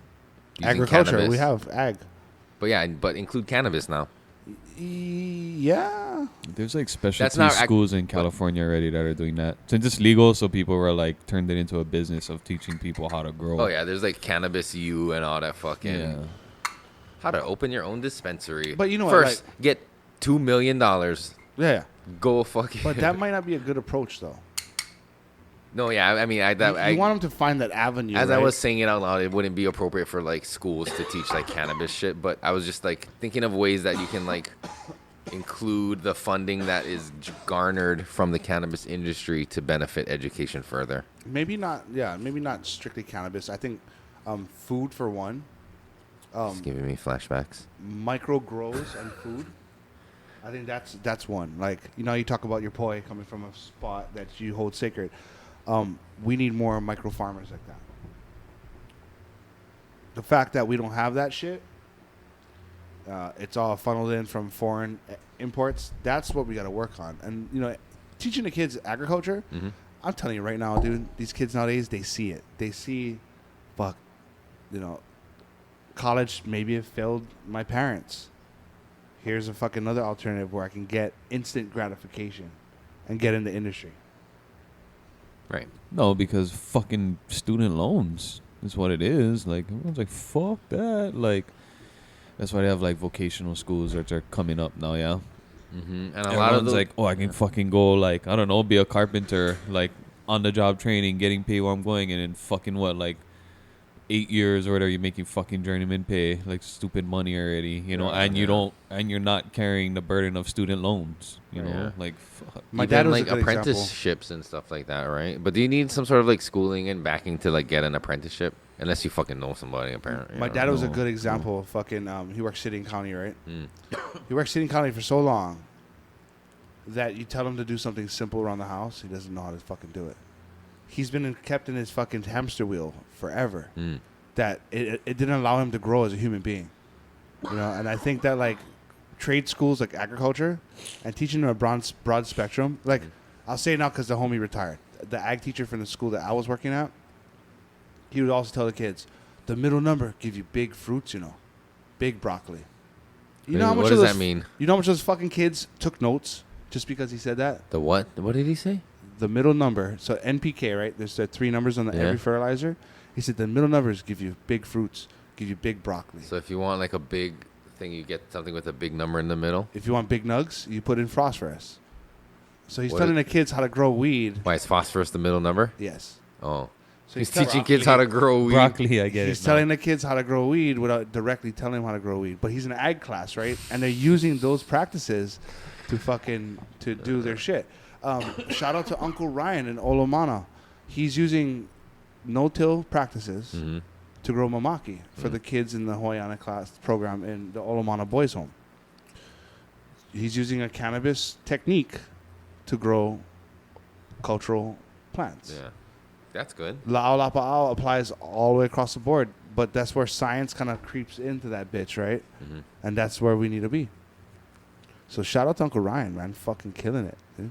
using Agriculture. cannabis. We have ag. But, yeah, but include cannabis now. Yeah. There's like That's specialty not schools in California already that are doing that. Since it's legal, so people were like turned it into a business of teaching people how to grow. Oh, yeah, there's, like, Cannabis U and all that fucking... Yeah. How to open your own dispensary. But you know what, First, like- get $2 million. Yeah. Go fucking... But that might not be a good approach, though. No, yeah, I mean... You want them to find that avenue, As I right? was saying it out loud, it wouldn't be appropriate for, like, schools to teach, like, cannabis shit. But I was just, like, thinking of ways that you can, like, include the funding that is garnered from the cannabis industry to benefit education further. Maybe not, maybe not strictly cannabis. I think food, for one. It's giving me flashbacks. Micro grows and food. I think that's one. Like, you know, you talk about your poi coming from a spot that you hold sacred. We need more micro farmers like that. The fact that we don't have that shit, it's all funneled in from foreign imports. That's what we got to work on. And, you know, teaching the kids agriculture, I'm telling you right now, dude, these kids nowadays, they see it. They see, fuck, you know, college maybe have failed my parents. Here's a fucking another alternative where I can get instant gratification and get in the industry. Right. No, because fucking student loans is what it is. Like, everyone's like, fuck that. Like, that's why they have, like, vocational schools that are coming up now, yeah? Mm-hmm. And a Everyone's lot of those... like, oh, I can fucking go, like, I don't know, be a carpenter, like, on-the-job training, getting paid while I'm going, and in fucking, what, like, 8 years or whatever, you're making fucking journeyman pay, like, stupid money already, you know, and you don't, and you're not carrying the burden of student loans, you know, Yeah. like, fuck. My Even, dad was like, a good example. apprenticeships and stuff like that, right? But do you need some sort of, like, schooling and backing to, like, get an apprenticeship? Unless you fucking know somebody, apparently. My dad was a good example of fucking, he works city and county, right? He works city and county for so long that you tell him to do something simple around the house, he doesn't know how to fucking do it. He's been kept in his fucking hamster wheel forever. That it didn't allow him to grow as a human being. You know, and I think that, like, trade schools like agriculture and teaching them a broad spectrum, like, I'll say it now because the homie retired. The ag teacher from the school that I was working at, he would also tell the kids, the middle number give you big fruits, you know, big broccoli. You know how much what of does those, that mean? You know how much those fucking kids took notes just because he said that? The what? What did he say? The middle number, so NPK, right? There's the 3 numbers on every fertilizer. He said the middle numbers give you big fruits, give you big broccoli. So if you want, like, a big thing, you get something with a big number in the middle? If you want big nugs, you put in phosphorus. So he's What telling is- the kids how to grow weed. Why, is phosphorus the middle number? Yes. Oh. So He's telling- teaching kids how to grow weed. Broccoli, I get He's it. telling the kids how to grow weed without directly telling them how to grow weed. But he's in an ag class, right? And they're using those practices to do their shit. Shout out to Uncle Ryan in Olomana. He's using no-till practices to grow mamaki for the kids in the Hoyana class program in the Olomana Boys Home. He's using a cannabis technique to grow cultural plants. Yeah. That's good. La'au Lapa'au applies all the way across the board, but that's where science kind of creeps into that bitch, right? And that's where we need to be. So shout out to Uncle Ryan, man. Fucking killing it, dude.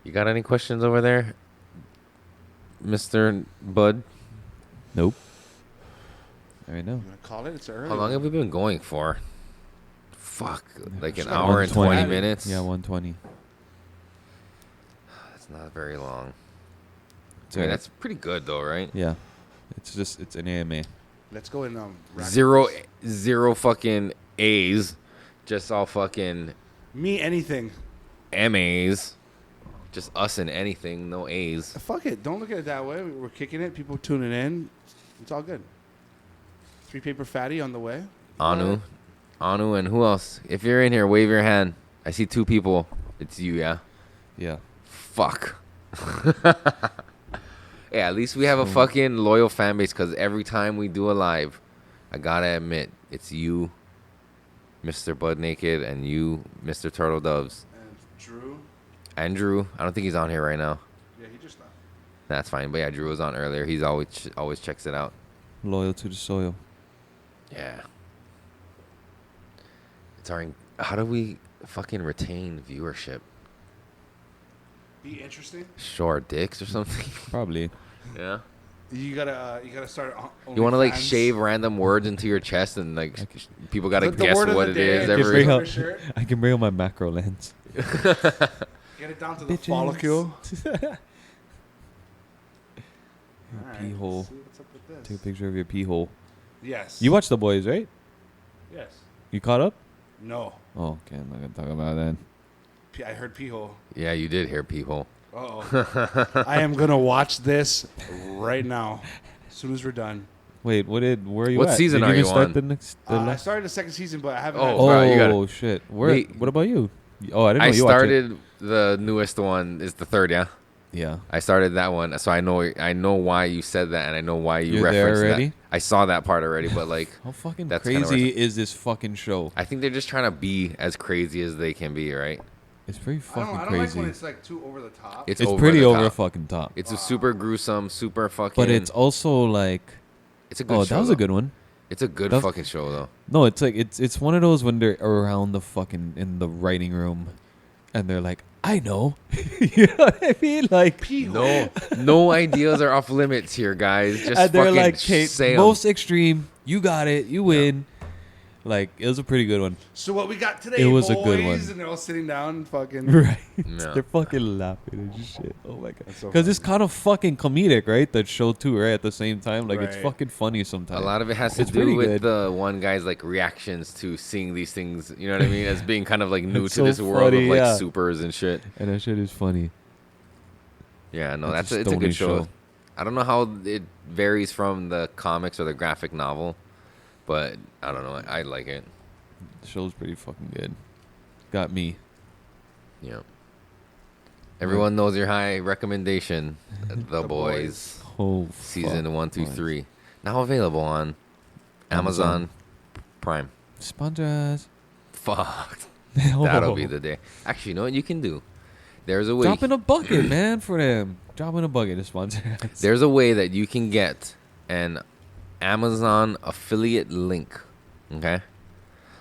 You got any questions over there, Mr. Bud? Nope. I know. You want to call it? It's early. How long have we been going for? Fuck. Like an Just hour and 20 120. minutes? Yeah, 120. That's not very long. It's I mean, alright. that's pretty good, though, right? Yeah. It's an AMA. Let's go in. Zero fucking A's. Just all fucking Me anything. MA's. Just us and anything. No A's. Fuck it. Don't look at it that way. We're kicking it. People tuning in. It's all good. 3 paper fatty on the way. Anu, and who else? If you're in here, wave your hand. I see 2 people. It's you, yeah? Yeah. Fuck. Yeah, at least we have a fucking loyal fan base because every time we do a live, I gotta admit, it's you Mr. Bud Naked, and you, Mr. Turtle Doves. And Drew. And Drew. I don't think he's on here right now. Yeah, he just left. That's fine. But yeah, Drew was on earlier. He's always checks it out. Loyal to the soil. Yeah. How do we fucking retain viewership? Be interesting. Short dicks or something? Probably. Yeah. You gotta start. You want to like OnlyFans. shave random words into your chest and like people gotta The guess word of what the it day, is I can every. bring up- shirt. I can bring out my macro lens. Get it down to the Bitches. follicle. Alright, Pee hole. let's see what's up with this. Take a picture of your pee hole. Yes. You watched The Boys, right? Yes. You caught up? No. Oh, okay. I'm not gonna talk about that. I heard pee hole. Yeah, you did hear people. Uh-oh. I am gonna watch this right now, as soon as we're done. Wait, where are you What at? season Did are you you even start on? the next? The I last? started the second season, but I haven't. Oh, had wow, you Oh gotta- shit! Where? Wait. What about you? Oh, I didn't know I you watched it. started the newest one is the third, yeah. Yeah. I started that one, so I know why you said that, and I know why you You're there referenced already? that. I saw that part already, but like, How fucking That's kinda crazy where is this fucking show? I think they're just trying to be as crazy as they can be, right? It's pretty I fucking don't like crazy. when it's like too over the top. It's pretty the over top. fucking top. It's a super gruesome, super fucking. But it's also like, it's a good oh, show. that was though. a good one. It's a good That was- fucking show though. No, it's like it's one of those when they're around the fucking in the writing room, and they're like, I know, you know what I mean? Like, pee hole. No ideas are off limits here, guys. Just and they're fucking like, hey, say 'em. most extreme, you got it, you win. Like, it was a pretty good one. So what we got today? It was boys, a good one. And they're all sitting down, fucking. Right? Yeah. They're fucking laughing and shit. Oh my god. That's so Because it's kind of fucking comedic, right? That show too, right? At the same time, like it's Right. fucking funny sometimes. A lot of it has to It's do pretty with good. the one guy's like reactions to seeing these things. You know what I mean? As being kind of like new It's to so this world funny, of like yeah. supers and shit. And that shit is funny. Yeah, no, That's it's a a good stony show. show. I don't know how it varies from the comics or the graphic novel, but I don't know. I like it. The show's pretty fucking good. Got me. Yeah. Everyone knows your high recommendation. The Boys. Oh, Season fuck, 1 through boys. 3. Now available on Amazon Prime. Sponsor us. Fuck. That'll be the day. Actually, you know what you can do? There's a way. Drop in a bucket, man, for them. Drop in a bucket to sponsor us. There's a way that you can get an Amazon affiliate link. Okay?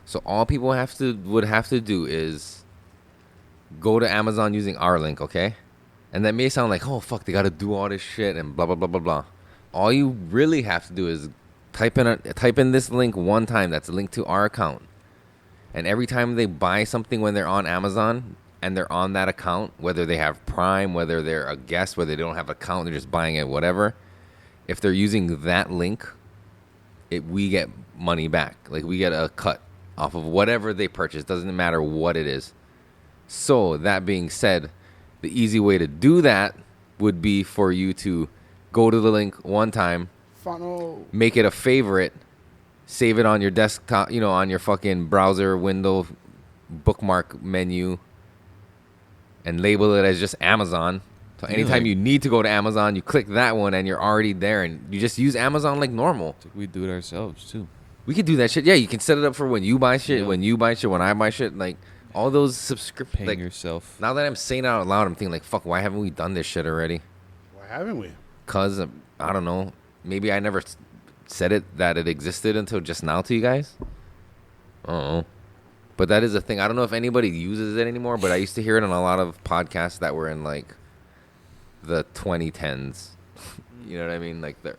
So all people would have to do is go to Amazon using our link, okay? And that may sound like, oh fuck, they gotta do all this shit and blah blah blah blah blah. All you really have to do is type in this link one time that's linked to our account. And every time they buy something when they're on Amazon and they're on that account, whether they have Prime, whether they're a guest, whether they don't have an account, they're just buying it, whatever. If they're using that link, we get money back. Like we get a cut off of whatever they purchase. Doesn't matter what it is. So that being said, the easy way to do that would be for you to go to the link one time, Funnel. make it a favorite, save it on your desktop, on your fucking browser window, bookmark menu, and label it as just Amazon. So anytime you need to go to Amazon, you click that one and you're already there, and you just use Amazon like normal. We do it ourselves too. We could do that shit. Yeah, you can set it up for when you buy shit, Yeah. when you buy shit, when I buy shit, like all those subscriptions. Paying Like, yourself. now that I'm saying it out loud, I'm thinking like, fuck, why haven't we done this shit already? Why haven't we? Cause I don't know. Maybe I never said that it existed until just now to you guys. I don't know. But that is a thing. I don't know if anybody uses it anymore, but I used to hear it on a lot of podcasts that were in like the 2010s. You know what I mean? Like the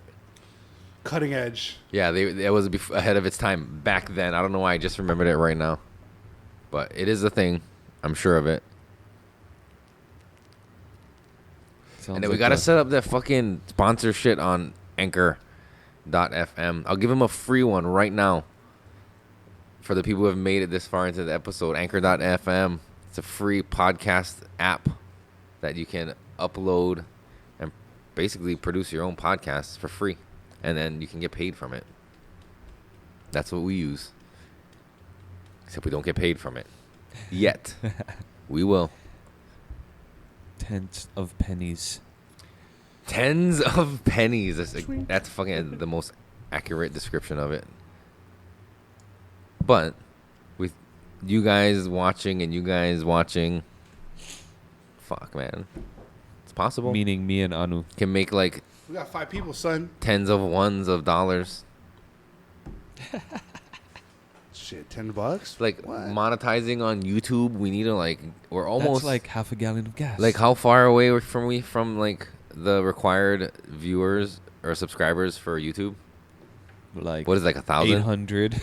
Cutting edge. yeah, it was ahead of its time back then. I don't know why I just remembered it right now, but it is a thing. I'm sure of it. Sounds And then we like gotta a- set up that fucking sponsor shit on Anchor.fm. I'll give them a free one right now for the people who have made it this far into the episode. Anchor.fm. It's a free podcast app that you can upload and basically produce your own podcasts for free. And then you can get paid from it. That's what we use. Except we don't get paid from it. Yet. We will. tens of pennies. Tens of pennies. That's fucking the most accurate description of it. But we you guys watching and you guys watching. Fuck, man. It's possible. Meaning me and Anu. Can make like We got 5 people, son. tens of ones of dollars. Shit, $10. Like What? monetizing on YouTube. We need to like. We're almost That's like half a gallon of gas. like how far away are we from like the required viewers or subscribers for YouTube? Like What is it, like 1,000? 800.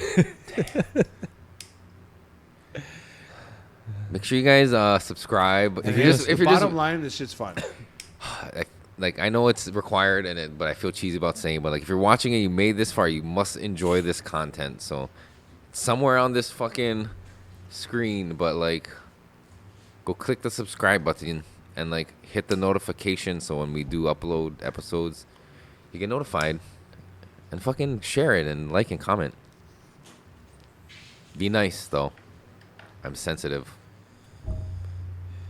Make sure you guys subscribe. And here's the bottom line, this shit's fun. like I know it's required but I feel cheesy about saying, but like if you're watching and you made this far, you must enjoy this content. So somewhere on this fucking screen, but like go click the subscribe button and like hit the notification so when we do upload episodes, you get notified, and fucking share it and like and comment. Be nice though. I'm sensitive.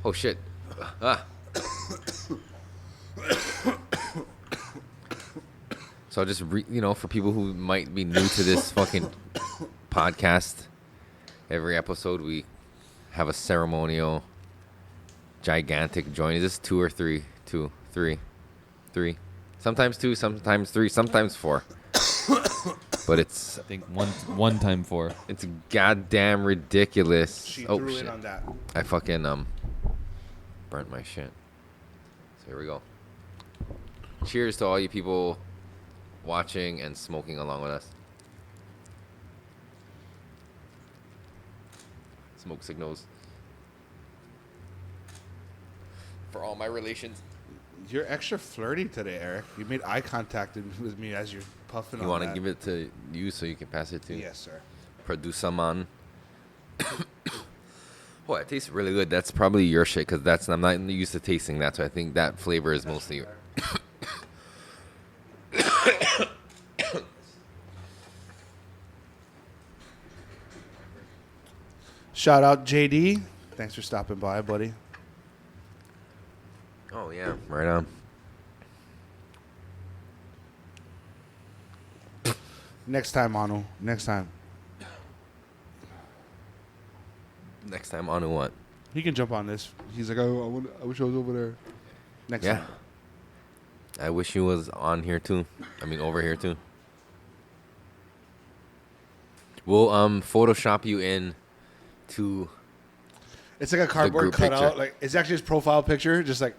Oh shit. Ah. So I'll just for people who might be new to this fucking podcast, every episode we have a ceremonial, gigantic joint. Is this 2 or 3? 2, 3, 3. Sometimes 2, sometimes 3, sometimes 4. But it's I think one time 4. it's goddamn ridiculous. She Oh threw shit! in on that. I fucking burnt my shit. So here we go. Cheers to all you people watching and smoking along with us. Smoke signals for all my relations. You're extra flirty today, Eric. You made eye contact with me as you're puffing You on want to that. give it to you so you can pass it to Yes, sir. producer man. Oh, it tastes really good. That's probably your shit because I'm not used to tasting that, so I think that flavor is mostly your. Shout out JD. Thanks for stopping by, buddy. Oh yeah, right on. Next time, Anu. Next time. Next time on what? He can jump on this. He's like, oh, I wish I was over there. Next Yeah. time. I wish he was on here too. I mean, over here too. We'll Photoshop you in to. It's like a cardboard group cutout. picture. Like it's actually his profile picture. Just like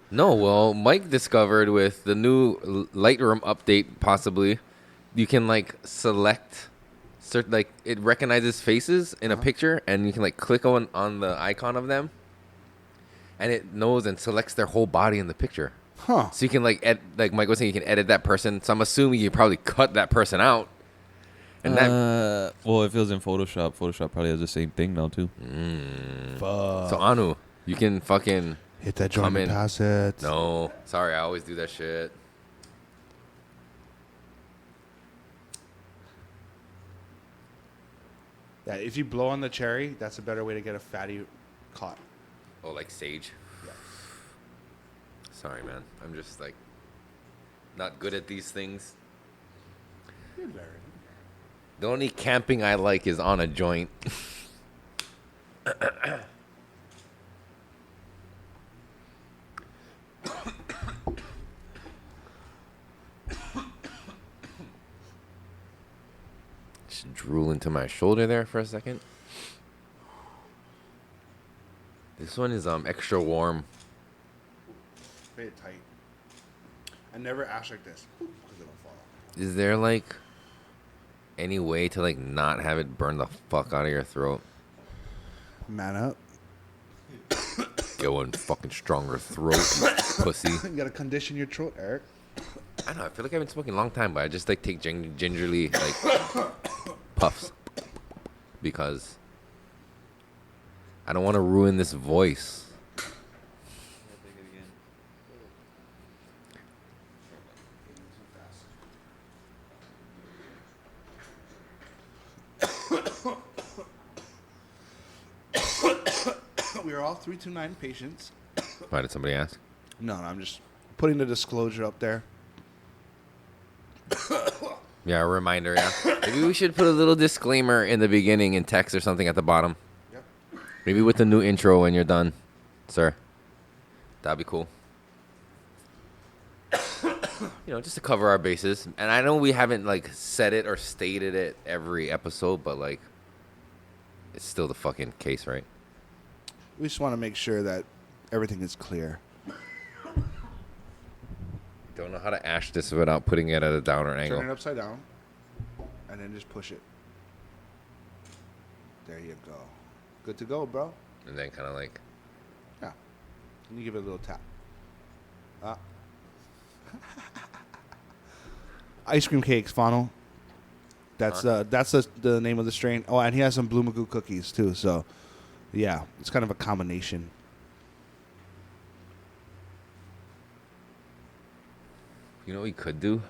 No, well, Mike discovered with the new Lightroom update, possibly, you can like select, like it recognizes faces in a picture, and you can like click on the icon of them, and it knows and selects their whole body in the picture. huh. So you can like Mike was saying, you can edit that person. So I'm assuming you probably cut that person out, and that. Well, if it was in Photoshop, Photoshop probably has the same thing now too. Fuck. So Anu, you can fucking. Hit that joint come and in. pass it. No, sorry, I always do that shit. Yeah, if you blow on the cherry, that's a better way to get a fatty caught. Oh, like sage. Sorry, man. I'm just like not good at these things. The only camping I like is on a joint. Just drool into my shoulder there for a second. This one is extra warm. Play it tight. I never ash like this because it'll fall. Is there like any way to like not have it burn the fuck out of your throat? Man up. Get one fucking stronger throat, you pussy. You gotta condition your throat, Eric. I don't know. I feel like I've been smoking a long time, but I just like take gingerly like puffs because I don't want to ruin this voice. We are all 329 patients. Why did somebody ask? No, I'm just putting the disclosure up there. Yeah, a reminder. Yeah, maybe we should put a little disclaimer in the beginning in text or something at the bottom. Maybe with the new intro when you're done, sir. That'd be cool. Just to cover our bases. And I know we haven't like said it or stated it every episode, but like it's still the fucking case, right? We just want to make sure that everything is clear. Don't know how to ash this without putting it at a downer angle. Turn it upside down, and then just push it. There you go. Good to go, bro. And then kind of like, Yeah. And you give it a little tap. Ice cream cakes, Fano. That's the name of the strain. Oh, and he has some Blue Magoo cookies too. So, yeah, it's kind of a combination. you know what we could do?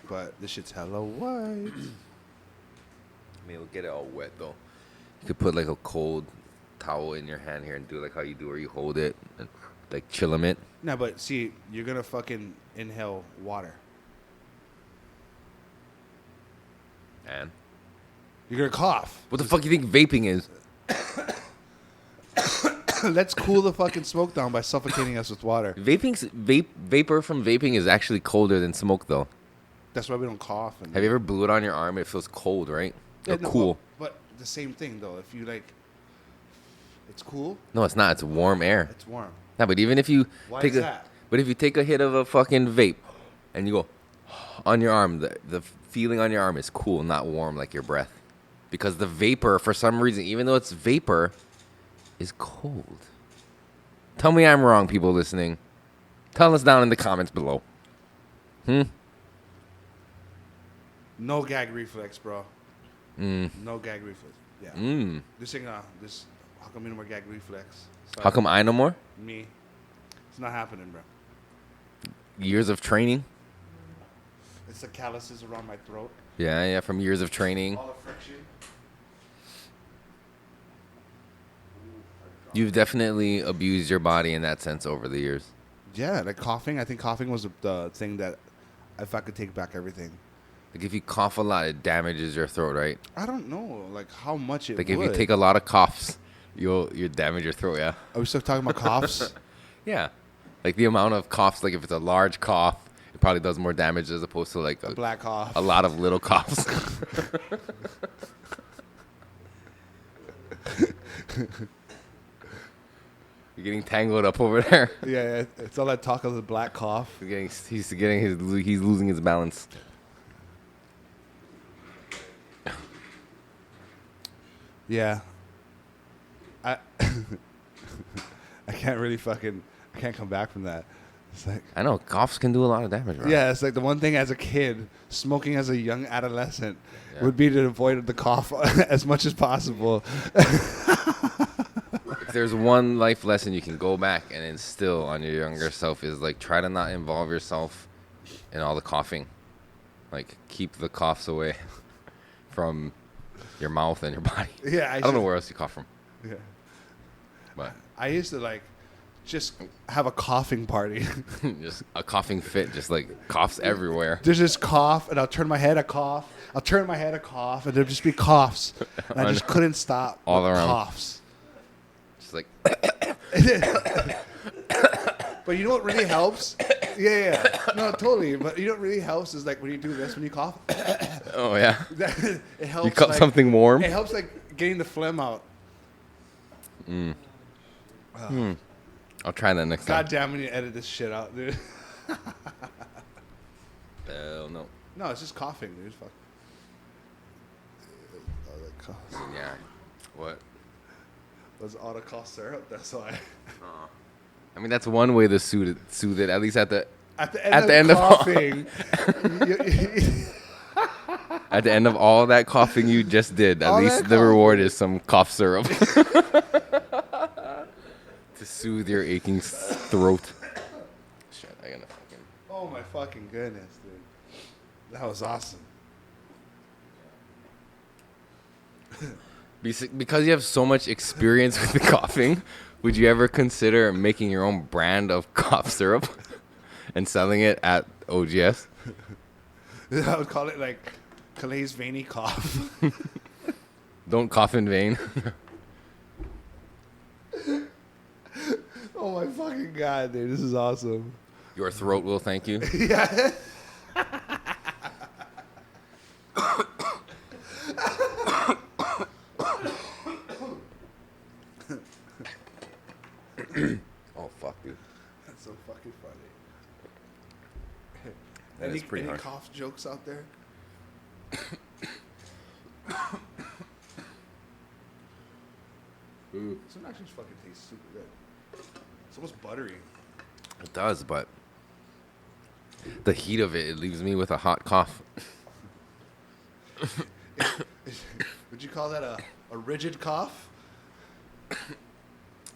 But this shit's hella white. I mean, it'll get it all wet though. You could put like a cold towel in your hand here and do like how you do where you hold it and like chillum it. No, but see, you're gonna fucking inhale water. And You're gonna cough. what the fuck you think vaping is? Let's cool the fucking smoke down by suffocating us with water. Vapor from vaping is actually colder than smoke though. That's why we don't cough. And Have you ever blew it on your arm? It feels cold, right? Yeah, Or no, cool. But the same thing though. If you like, it's cool. No, it's not. It's warm air. It's warm. No, but even if you Why take is a, that? but if you take a hit of a fucking vape, and you go on your arm, the feeling on your arm is cool, not warm like your breath, because the vapor, for some reason, even though it's vapor, is cold. Tell me I'm wrong, people listening. Tell us down in the comments below. No gag reflex, bro. No gag reflex. Yeah. This thing, this. How come no more gag reflex? Sorry. How come I no more? Me? It's not happening, bro. Years of training. It's the calluses around my throat. Yeah, from years of training. All the friction. You've definitely abused your body in that sense over the years. Yeah, like coughing. I think coughing was the thing that, if I could take back everything. Like if you cough a lot, it damages your throat, right? I don't know, like how much it Like would. if you take a lot of coughs, you'll damage your throat. Yeah. Are we still talking about coughs? Yeah. Like the amount of coughs. Like if it's a large cough, it probably does more damage as opposed to like A black cough. a lot of little coughs. You're getting tangled up over there. Yeah, it's all that talk of the black cough. He's losing his balance. Yeah. I can't really I can't come back from that. It's like, I know coughs can do a lot of damage, right? yeah, it's like the one thing as a kid, smoking as a young adolescent, Yeah. would be to avoid the cough as much as possible. If there's one life lesson you can go back and instill on your younger self is like try to not involve yourself in all the coughing. Like keep the coughs away from your mouth and your body. Yeah, I don't know where else you cough from. Yeah. But I used to like just have a coughing party. just a coughing fit, just like coughs everywhere. There's this cough, and I'll turn my head, a cough. I'll turn my head, a cough, and there'll just be coughs. And I just couldn't stop. All with around. coughs. Just like But you know what really helps? Yeah. No, totally. But you know what really helps is like when you do this, when you cough, oh yeah. it helps. You cut like, something warm. It helps like getting the phlegm out. I'll try that next God time. damn, when you edit this shit out, dude. Hell no. No, it's just coughing, dude. Fuck. All that cough. Yeah. What? Was all the cough syrup? That's why. I mean, that's one way to soothe it. At least at the At the At the end end of of all- coughing, at the end of all that coughing you just did, at All least that the coughing. reward is some cough syrup to soothe your aching throat. Shit, I gotta fucking. oh my fucking goodness, dude. That was awesome. Because you have so much experience with the coughing, would you ever consider making your own brand of cough syrup and selling it at OGS? I would call it like Kalei's veiny cough. Don't cough in vain. Oh my fucking god, dude, this is awesome. Your throat will thank you. Yeah. Oh fuck, dude. That's so fucking funny. That is pretty any hard. cough jokes out there? This one actually fucking tastes super good. It's almost buttery. It does, but the heat of it leaves me with a hot cough. Would you call that a rigid cough? I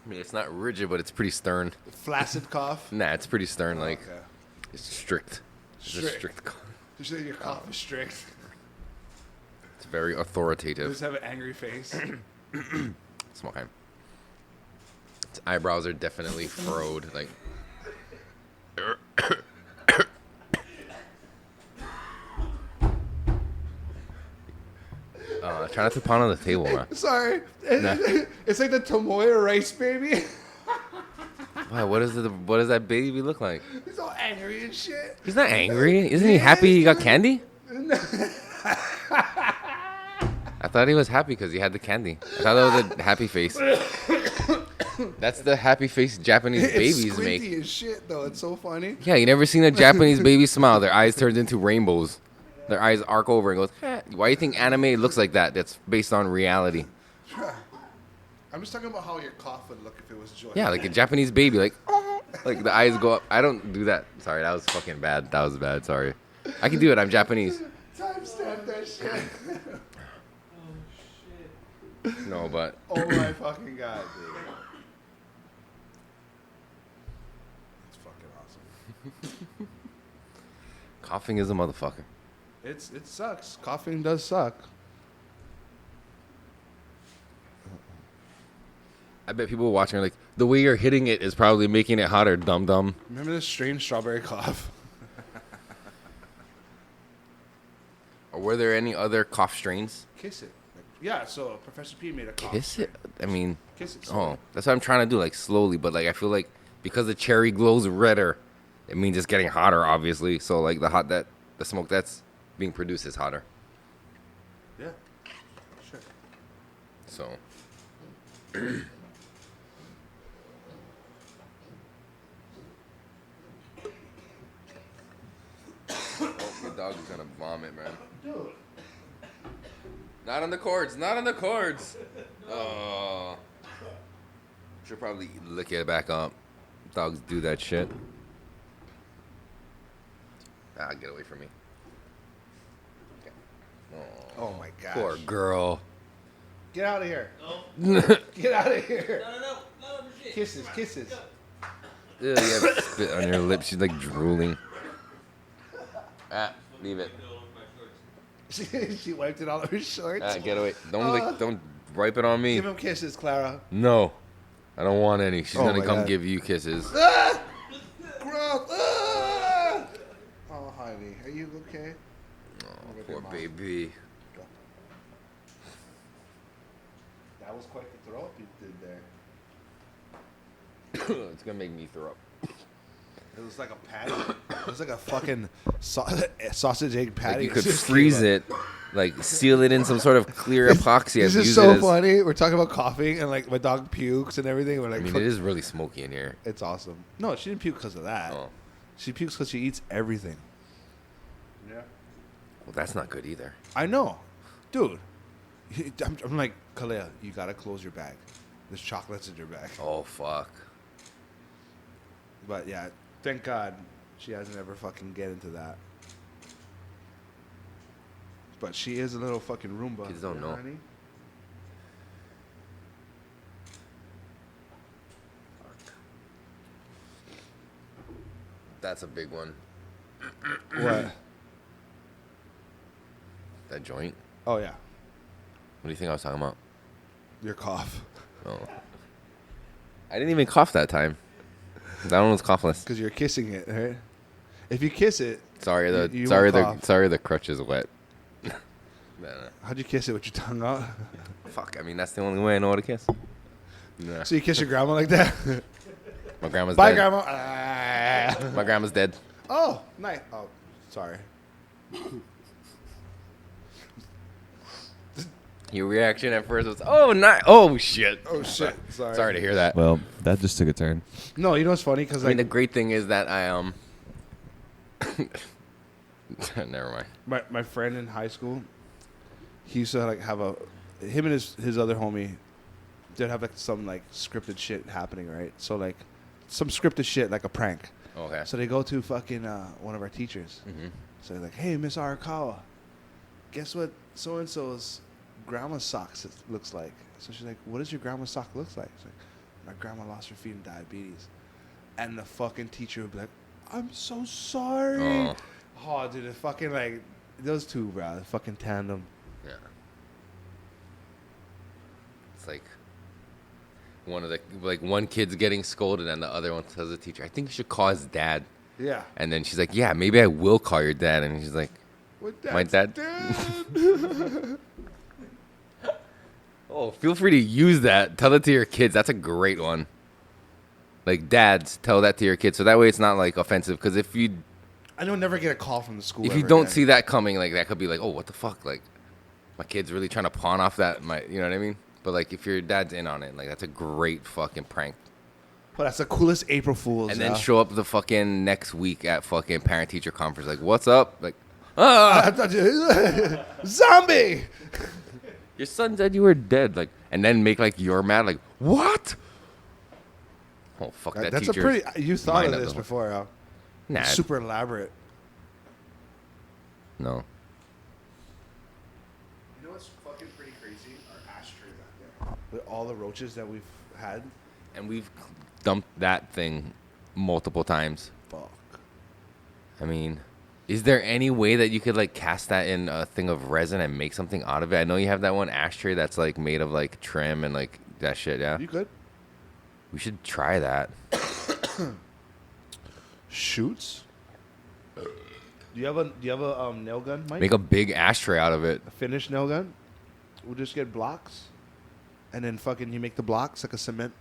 mean, it's not rigid, but it's pretty stern. Flaccid cough? Nah, it's pretty stern. Like, Okay. it's strict. It's a Strict. strict cough. You say your cough is strict. It's very You authoritative. just have an angry face. Small kind. Its eyebrows are definitely furrowed. Like, try not to pound on the table, man. Sorry. Nah. It's like the Tomoya rice baby. Wow, what does that baby look like? He's all angry and shit. He's not angry. Isn't he happy he got candy? I thought he was happy because he had the candy. I thought that was a happy face. That's the happy face Japanese It's babies squinty make. as shit, though. It's so funny. Yeah, you never seen a Japanese baby smile. Their eyes turned into rainbows. Their eyes arc over and goes, "Eh." Why do you think anime looks like that? That's based on reality. I'm just talking about how your cough would look if it was joy. Yeah, like a Japanese baby, like the eyes go up. I don't do that. Sorry, that was fucking bad. That was bad. Sorry. I can do it. I'm Japanese. Timestamp that shit. No, but Oh my fucking god, dude. That's fucking awesome. coughing is a motherfucker. It sucks. Coughing does suck. I bet people watching are like, the way you're hitting it is probably making it hotter, dum dum. Remember this strange strawberry cough? Or were there any other cough strains? Kiss it. Yeah, so Professor P made a cough. Kiss it? I mean, Kiss it. oh, that's what I'm trying to do, like slowly. But like, I feel like because the cherry glows redder, it means it's getting hotter, obviously. So like the smoke that's being produced is hotter. Yeah. Sure. So the dog is gonna vomit, man. Dude. Not on the cords. Not on the cords. Oh. Should probably lick it back up. Dogs do that shit. Ah, get away from me. Okay. Oh my gosh. Poor girl. Get out of here. No. Get out of here. No, shit. Kisses, kisses. Ew, you have spit on your lips. She's like drooling. Ah, leave it. She wiped it all over his shorts. Ah, get away. Don't wipe it on me. Give him kisses, Clara. No. I don't want any. She's Oh gonna my come God. give you kisses. Ah! Gross. Ah! Oh, honey, are you okay? Oh, Rip poor your mouth. baby. That was quite the throw up you did there. It's gonna make me throw up. It was like a patty. It was like a fucking sausage egg patty. Like you It could just freeze came up. it, like seal it in some sort of clear epoxy. This and is use so it as, funny. We're talking about coughing and like my dog pukes and everything. We're like, I mean, fuck, it is really smoky in here. it's awesome. No, she didn't puke because of that. Oh, She pukes because she eats everything. Yeah. well, that's not good either. I know, dude. I'm like, Kalei, you gotta close your bag. There's chocolates in your bag. Oh fuck. But yeah, thank God she hasn't ever fucking get into that. But she is a little fucking Roomba. Kids don't Yeah, know. honey? That's a big one. What? That joint. Oh yeah, What do you think I was talking about? your cough. Oh. I didn't even cough that time. That one was coughless. Because you're kissing it, right? If you kiss it, Sorry, You won't cough. sorry the crutch is wet. Nah. how'd you kiss it with your tongue out? Fuck. I mean, that's the only way I know how to kiss. Nah. So you kiss your grandma like that? My grandma's Bye, dead. Grandma. Ah. My grandma's dead. Oh, nice. Oh, sorry. Your reaction at first was, oh, not. Oh, shit. Oh, shit. Sorry. Sorry to hear that. Well, that just took a turn. No, you know what's funny? Because I mean, the like, great thing is that I never mind. my friend in high school, he used to like have him and his other homie, they'd have like some like scripted shit happening, right? So like some scripted shit like a prank. Okay. So they go to fucking one of our teachers. Mm-hmm. So they're like, hey, Miss Arakawa, guess what so and so's grandma's socks looks like? So she's like, what does your grandma's sock look like? She's like, my grandma lost her feet in diabetes. And the fucking teacher would be like, I'm so sorry. Oh, dude, the fucking like those two, bro, the fucking tandem. Yeah. It's like one kid's getting scolded and the other one tells the teacher, I think you should call his dad. Yeah. And then she's like, yeah, maybe I will call your dad. And he's like, my dad? Oh, feel free to use that. Tell it to your kids. That's a great one. Like, dads, tell that to your kids. So that way it's not, like, offensive. Because if you I don't never get a call from the school. if you ever don't again. see that coming, like, that could be like, oh, what the fuck? Like, my kid's really trying to pawn off that. You know what I mean? But, like, if your dad's in on it, like, that's a great fucking prank. But that's the coolest April Fool's. And then show up the fucking next week at fucking parent-teacher conference. Like, what's up? Like, ah, zombie. your son said you were dead. Like, and then make, like, you're mad. Like, what? Oh, fuck that That's a teacher. pretty. You thought of this before, huh? Nah. Super elaborate. No. You know what's fucking pretty crazy? Our ashtray back there. With all the roaches that we've had. And we've dumped that thing multiple times. Fuck. I mean, is there any way that you could, like, cast that in a thing of resin and make something out of it? I know you have that one ashtray that's, like, made of, like, trim and, like, that shit, yeah? You good? We should try that. Shoots? Do you have a nail gun, Mike? Make a big ashtray out of it. A finished nail gun? We'll just get blocks. And then fucking you make the blocks like a cement.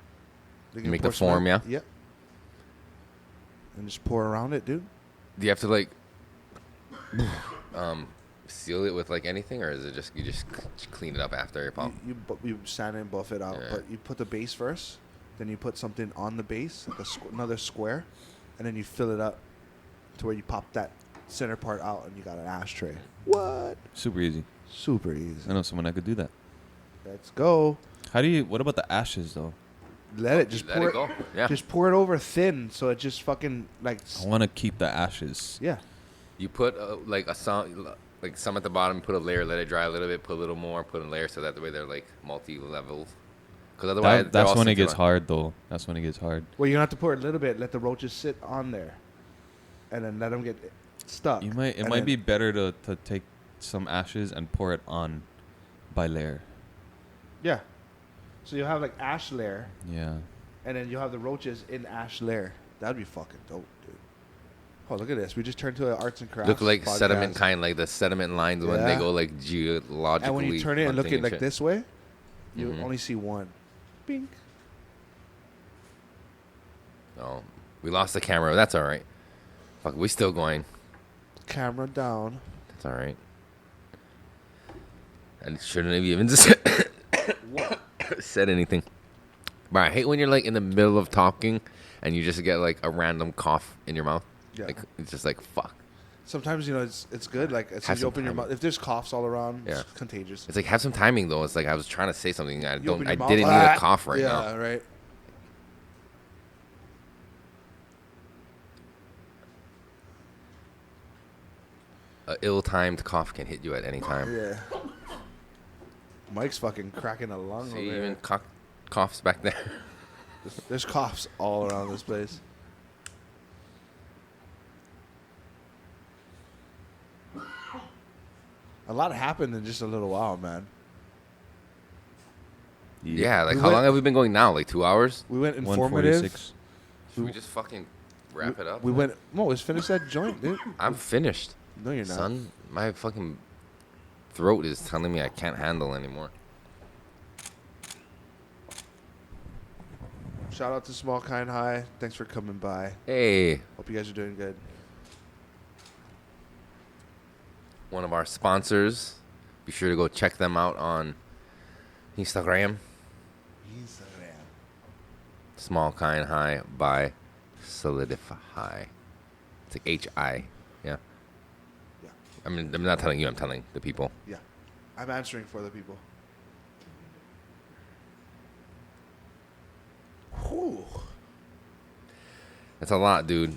You make the form, yeah? Yep. And just pour around it, dude. Do you have to, like, seal it with, like, anything? Or is it just, you just clean it up after your pump? You sand it and buff it out. Yeah. But you put the base first. Then you put something on the base, like another square. And then you fill it up to where you pop that center part out and you got an ashtray. What? Super easy. Super easy. I know someone that could do that. Let's go. What about the ashes, though? Let it just Let pour it go. Yeah. Just pour it over thin so it just fucking like. I want to keep the ashes. Yeah. You put, like, some at the bottom, put a layer, let it dry a little bit, put a little more, put a layer so that the way they're, like, multi-levels. Because otherwise, That's when it gets hard, though. That's when it gets hard. Well, you have to pour it a little bit. Let the roaches sit on there, and then let them get stuck. It might be better to take some ashes and pour it on by layer. Yeah. So you have like ash layer, Yeah. and then you have the roaches in ash layer. That'd be fucking dope, dude. Oh, look at this. We just turned to an arts and crafts. Look like podcast. sediment kind, like the sediment lines when they Yeah. go, like, geologically. And when you turn it and look hunting at like shit. this way, you Mhm. only see one. Bink. Oh, we lost the camera. That's all right. Fuck, we still going. Camera down. That's all right. And shouldn't have even said anything. But I hate when you're, like, in the middle of talking and you just get, like, a random cough in your mouth. Yeah. Like, it's just like, fuck. Sometimes it's good. Like as soon Have as you some open your timing. mouth, if there's coughs all around, Yeah. it's contagious. It's like, have some timing, though. It's like I was trying to say something. I You open your mouth, didn't need a cough right now. Yeah, right. An ill-timed cough can hit you at any time. Yeah. Mike's fucking cracking a lung See, over even here. coughs back there. There's coughs all around this place. A lot happened in just a little while, man. Yeah, like, We how went- long have we been going now? Like 2 hours? We went informative. 146. Should we just fucking wrap it up? We went. No, let's finish that joint, dude. I'm finished. No, you're not. Son, my fucking throat is telling me I can't handle anymore. Shout out to Small Kind High. Thanks for coming by. Hey, Hope you guys are doing good. one of our sponsors. Be sure to go check them out on Instagram. Small Kind High by Solidify. It's like H-I. Yeah. Yeah. I mean, I'm not telling you. I'm telling the people. Yeah. I'm answering for the people. Whew. That's a lot, dude.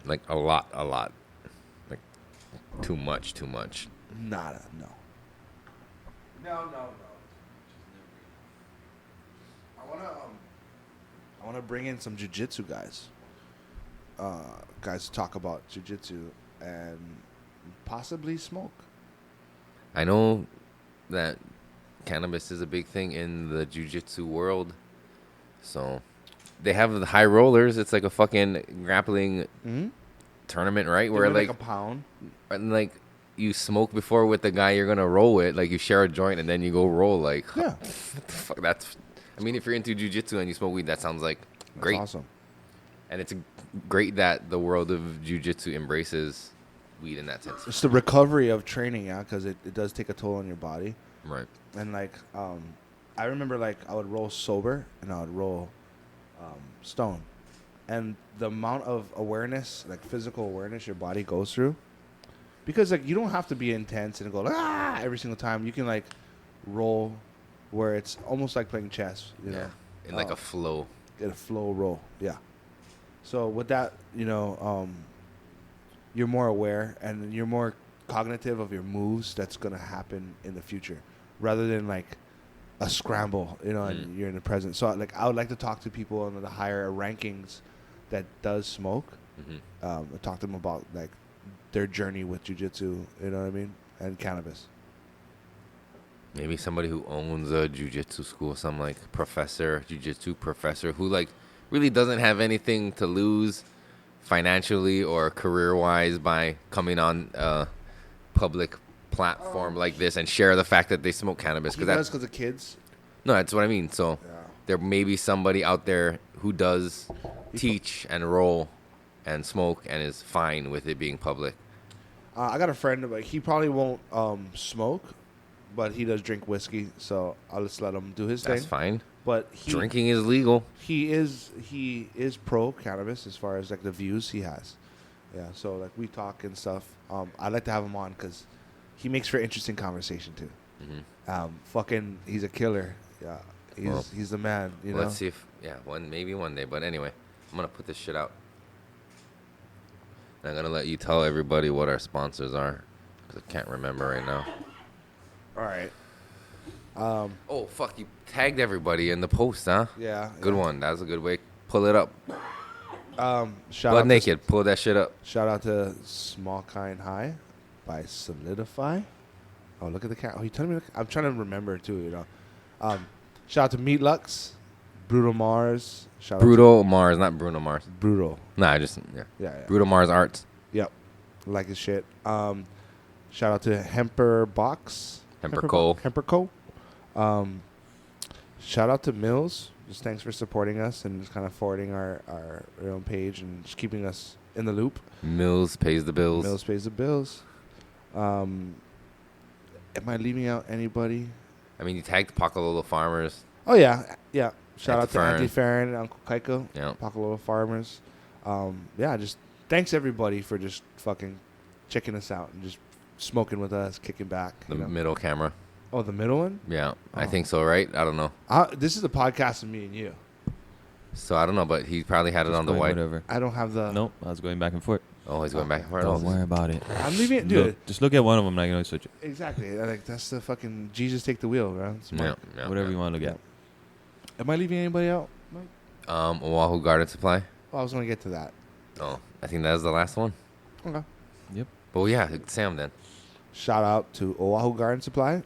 Like a lot. Like too much. Nada. No. No. I wanna bring in some jiu-jitsu guys. Guys to talk about jiu-jitsu and possibly smoke. I know that cannabis is a big thing in the jiu-jitsu world. So they have the high rollers. It's like a fucking grappling tournament, right? Where like a pound. and like you smoke before with the guy you're gonna roll with. Like you share a joint and then you go roll. Like Yeah. what the fuck? That's. I mean, if you're into jiu-jitsu and you smoke weed, that sounds like great. That's awesome. And it's great that the world of jiu-jitsu embraces weed in that sense. It's the recovery of training, yeah, because it does take a toll on your body. Right. And like, I remember like I would roll sober and I would roll stone, and the amount of awareness, like physical awareness, your body goes through, because like you don't have to be intense and go every single time. You can like roll where it's almost like playing chess, you know, In like a flow. get a flow roll, yeah. So with that, you're more aware and you're more cognitive of your moves that's gonna happen in the future, rather than like a scramble, and you're in the present. So like I would like to talk to people in the higher rankings that does smoke, talk to them about like their journey with jiu-jitsu, you know what I mean, and cannabis. Maybe somebody who owns a jiu-jitsu school, some like jiu-jitsu professor who like really doesn't have anything to lose financially or career-wise by coming on a public platform like this and share the fact that they smoke cannabis. Because of kids. No, that's what I mean. So Yeah. there may be somebody out there who does teach and roll and smoke and is fine with it being public. I got a friend, but he probably won't smoke, but he does drink whiskey, so I'll just let him do his That's thing. fine. But Drinking is legal. he is pro cannabis as far as like the views he has. Yeah, so like we talk and stuff. I'd like to have him on because he makes for interesting conversation too. He's a killer. Yeah, he's the man. You know. Let's see if maybe one day. But anyway, I'm gonna put this shit out. And I'm gonna let you tell everybody what our sponsors are, because I can't remember right now. All right. Oh fuck! You tagged everybody in the post, huh? Yeah. Good one. That was a good way. Pull it up. Shout Butt out naked. Pull that shit up. Shout out to Small Kind High by Solidify. Oh, look at the cat. Oh, you telling me? I'm trying to remember too. Shout out to Meat Lux, Brutal Mars. Shout Brutal Mars, not Bruno Mars. out to Brutal. Nah, I just Yeah. Brutal Mars Arts. Yep. Like his shit. Shout out to Hemper Box. Hemper Co. Hemper Co. Shout out to Mills. Just thanks for supporting us and just kind of forwarding our own page and just keeping us in the loop. Mills pays the bills. Mills pays the bills. Am I leaving out anybody? I mean, you tagged Pakalolo Farmers. Oh, yeah. Yeah. Shout out to Farron. Auntie Farron and Uncle Kaiko. Yeah. Pakalolo Farmers. Just thanks everybody for just fucking checking us out and just smoking with us, kicking back. The middle camera. Oh, the middle one? Yeah, I Oh. think so, right? I don't know. This is a podcast of me and you. So I don't know, but he probably had it Just on the going white. Whatever. I don't have the... Nope, I was going back and forth. Oh, he's going back and forth. Don't worry about it. I'm leaving it, dude. Just look at one of them, and I can always switch it. Exactly. Like, that's the fucking... Jesus take the wheel, man. Yeah, yeah, Whatever yeah. you want to look at. Am I leaving anybody out? No? Oahu Garden Supply. Oh, I was going to get to that. Oh, I think that was the last one. Okay. Yep. But yeah, Sam then. Shout out to Oahu Garden Supply.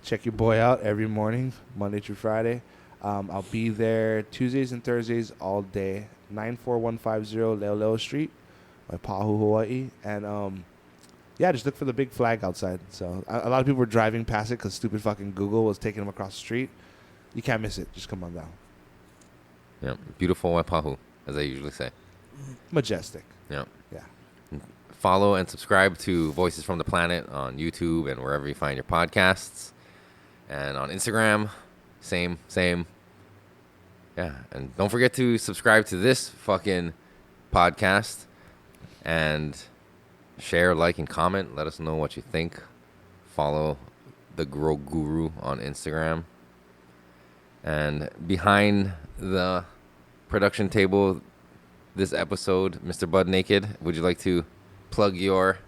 Check your boy out every morning, Monday through Friday. I'll be there Tuesdays and Thursdays all day. 94150 Leoleo Street, Pahu, Hawaii. And just look for the big flag outside. So a lot of people were driving past it because stupid fucking Google was taking them across the street. You can't miss it. Just come on down. Yeah, beautiful Waipahu, as I usually say. Majestic. Yeah. Yeah. Follow and subscribe to Voices from the Planet on YouTube and wherever you find your podcasts. And on Instagram, same. Yeah, and don't forget to subscribe to this fucking podcast and share, like, and comment. Let us know what you think. Follow the Grow Guru on Instagram. And behind the production table this episode, Mr. Bud Naked, would you like to plug your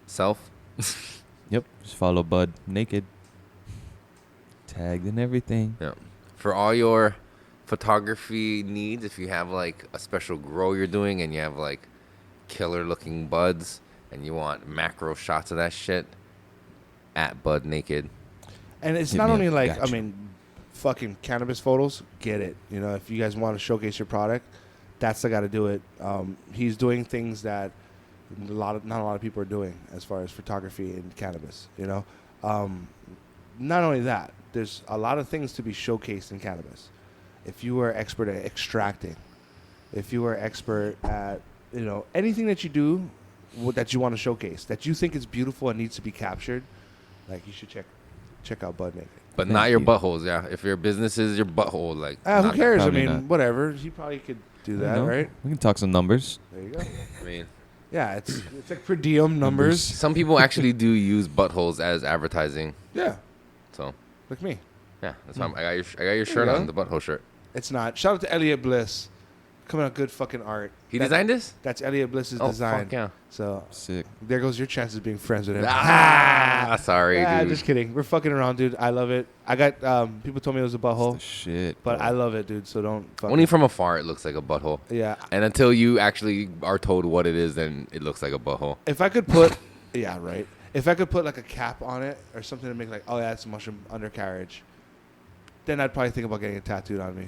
self? Yep. Just follow Bud Naked. Tagged and everything. Yeah. For all your photography needs, if you have like a special grow you're doing and you have like killer looking buds and you want macro shots of that shit, at Bud Naked. And it's Hit not me only up. like, Gotcha. I mean, fucking cannabis photos, get it. You know, if you guys want to showcase your product, that's the guy to do it. He's doing things that not a lot of people are doing as far as photography and cannabis, you know. Not only that, there's a lot of things to be showcased in cannabis. If you are expert at extracting, if you are expert at, you know, anything that you do that you want to showcase, that you think is beautiful and needs to be captured, like you should check out Bud Naked. But Thank not your you. buttholes, yeah. If your business is your butthole, like Who not- cares? I Probably mean, not. whatever. He probably could do that, You know, right? We can talk some numbers. There you go. I mean, Yeah, it's like per diem numbers. some people actually do use buttholes as advertising. Yeah, So like me. yeah, that's why I got your shirt you on, go. the butthole shirt. It's not. Shout out to Elliot Bliss. Coming out good fucking art. He designed this? That's Elliot Bliss's Oh, design. fuck yeah. So Sick. there goes your chances of being friends with him. Sorry, dude. Just kidding. We're fucking around, dude. I love it. I got people told me it was a That's the butthole, shit. but bro. I love it, dude. So don't. Fucking, Only from afar, it looks like a butthole. yeah. And until you actually are told what it is, then it looks like a butthole. If I could put, yeah, right. If I could put like a cap on it or something to make like, oh yeah, it's a mushroom undercarriage, then I'd probably think about getting it tattooed on me.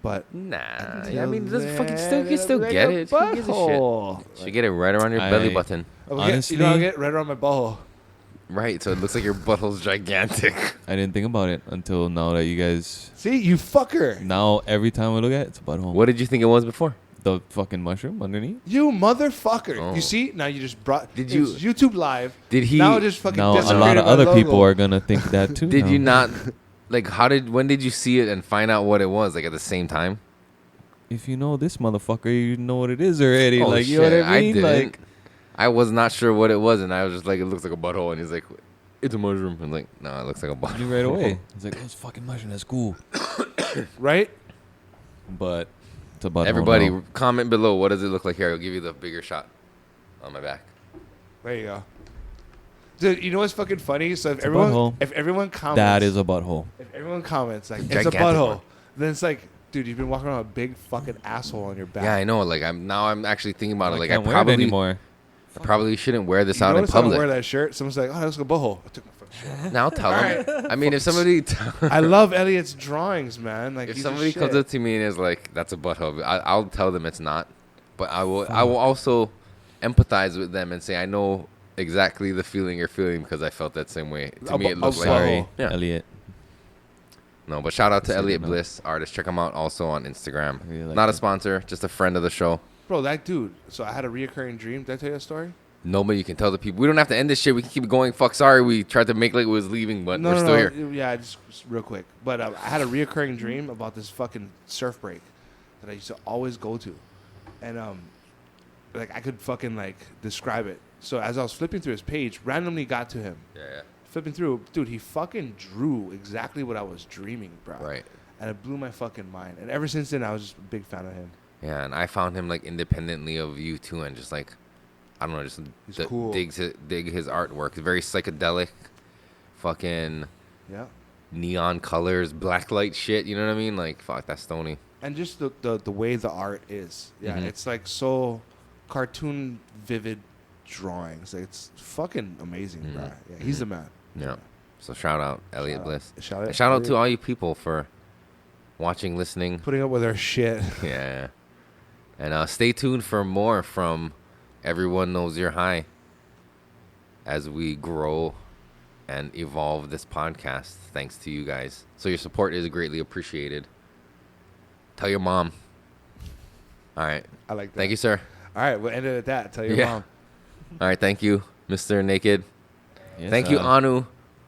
But Nah, until I mean, it doesn't fucking then, still, you can still it's like get a it. Who gives a butthole. shit? Should get it right around your belly I- button. Honestly- you know, I'll get right around my butthole. Right, so it looks like your butthole's gigantic. I didn't think about it until now that you guys. See, you fucker. Now every time I look at it, it's a butthole. What did you think it was before? The fucking mushroom underneath? You motherfucker. Oh. You see? Now you just brought. Did it's you- YouTube Live. Did he? Now just fucking Now a lot desecrated of my other logo. people are gonna think that too. Did now. you not? Like, when did you see it and find out what it was? Like at the same time? If you know this motherfucker, you know what it is already. Oh, like you know shit, what I mean? didn't. Like I was not sure what it was, and I was just like, it looks like a butthole, and he's like, it's a mushroom. I'm like, no, it looks like a butthole. knew right away. It's like, oh, it's a fucking mushroom. That's cool. Right? But it's a butthole. Everybody, now. comment below. What does it look like here? I'll give you the bigger shot on my back. There you go. Dude, you know what's fucking funny? So It's a butthole. if everyone comments, That is a butthole. if everyone comments like it's a Gigantic butthole, one. then it's like, dude, you've been walking around with a big fucking asshole on your back. Yeah, I know. Like I'm actually thinking about it. Like can't I wear it probably anymore. shouldn't wear this You out in notice I don't wear public. that shirt. Someone's like, oh, that looks like a butthole. I took my fucking shirt. Now I'll tell them. I mean, if somebody I love Elliot's drawings, man. Like, if he's somebody the comes shit. up to me and is like, "That's a butthole," I'll tell them it's not. But I will also empathize with them and say I know exactly the feeling you're feeling because I felt that same way. To me, it looks like Sorry, butthole. Yeah. Elliot. no. But shout out to Say Elliot no. Bliss, artist. Check him out also on Instagram. I really like Not a him. sponsor, just a friend of the show. Bro, that dude. So I had a reoccurring dream. Did I tell you that story? Nobody can tell the people. We don't have to end this shit. We can keep it going. Fuck, sorry. We tried to make like it was leaving, but we're still here. Yeah, just real quick. But I had a reoccurring dream about this fucking surf break that I used to always go to, and like I could fucking like describe it. So as I was flipping through his page, randomly got to him. Yeah, Flipping through, dude, he fucking drew exactly what I was dreaming, bro. right. And it blew my fucking mind. And ever since then, I was just a big fan of him. Yeah, and I found him like independently of you too, and just like I don't know, just He's cool. dig his artwork. It's very psychedelic, fucking Yeah. neon colors, blacklight shit. You know what I mean? Like fuck, that's stony. And just the way the art is. Yeah, Mhm. it's like so cartoon vivid drawings. Like, it's fucking amazing, bro. Mhm. Yeah, he's the man. Yeah. So shout out Elliot Shout out. Bliss. Shout out, And shout out to Elliot. all you people for watching, listening. Putting up with our shit. Yeah. And stay tuned for more from Everyone Knows You're High as we grow and evolve this podcast thanks to you guys. So your support is greatly appreciated. Tell your mom. All right. I like that. Thank you, sir. All right, we'll end it at that. Tell your Yeah. mom. All right. Thank you, Mr. Naked. Yes, Thank you, Anu,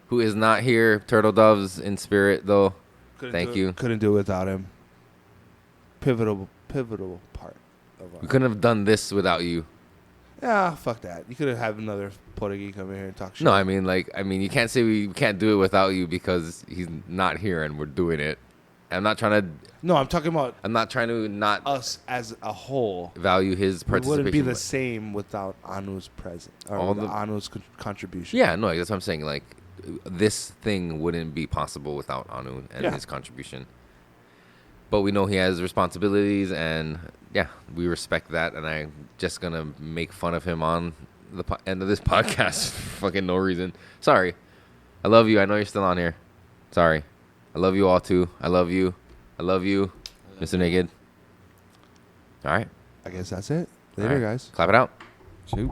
who is not here. Turtle Doves in spirit, though. Thank you. Couldn't do it without him. Pivotal part of We our. couldn't have done this without you. Yeah, fuck that. You could have had another Portuguese come in here and talk shit. No, I mean, you can't say we can't do it without you because he's not here and we're doing it. I'm not trying to No, I'm talking about not us as a whole. value his It participation. wouldn't be the but- same without Anu's presence or All without the- Anu's contribution. Yeah, no, that's what I'm saying. Like, this thing wouldn't be possible without Anu and Yeah. his contribution. But we know he has responsibilities, and yeah, we respect that. And I'm just gonna make fun of him on the end of this podcast for fucking no reason. Sorry, I love you. I know you're still on here. Sorry, I love you all too. I love you. I love you, Mr. Naked. All right, I guess that's it. Later, all right. guys. Clap it out. Shoot.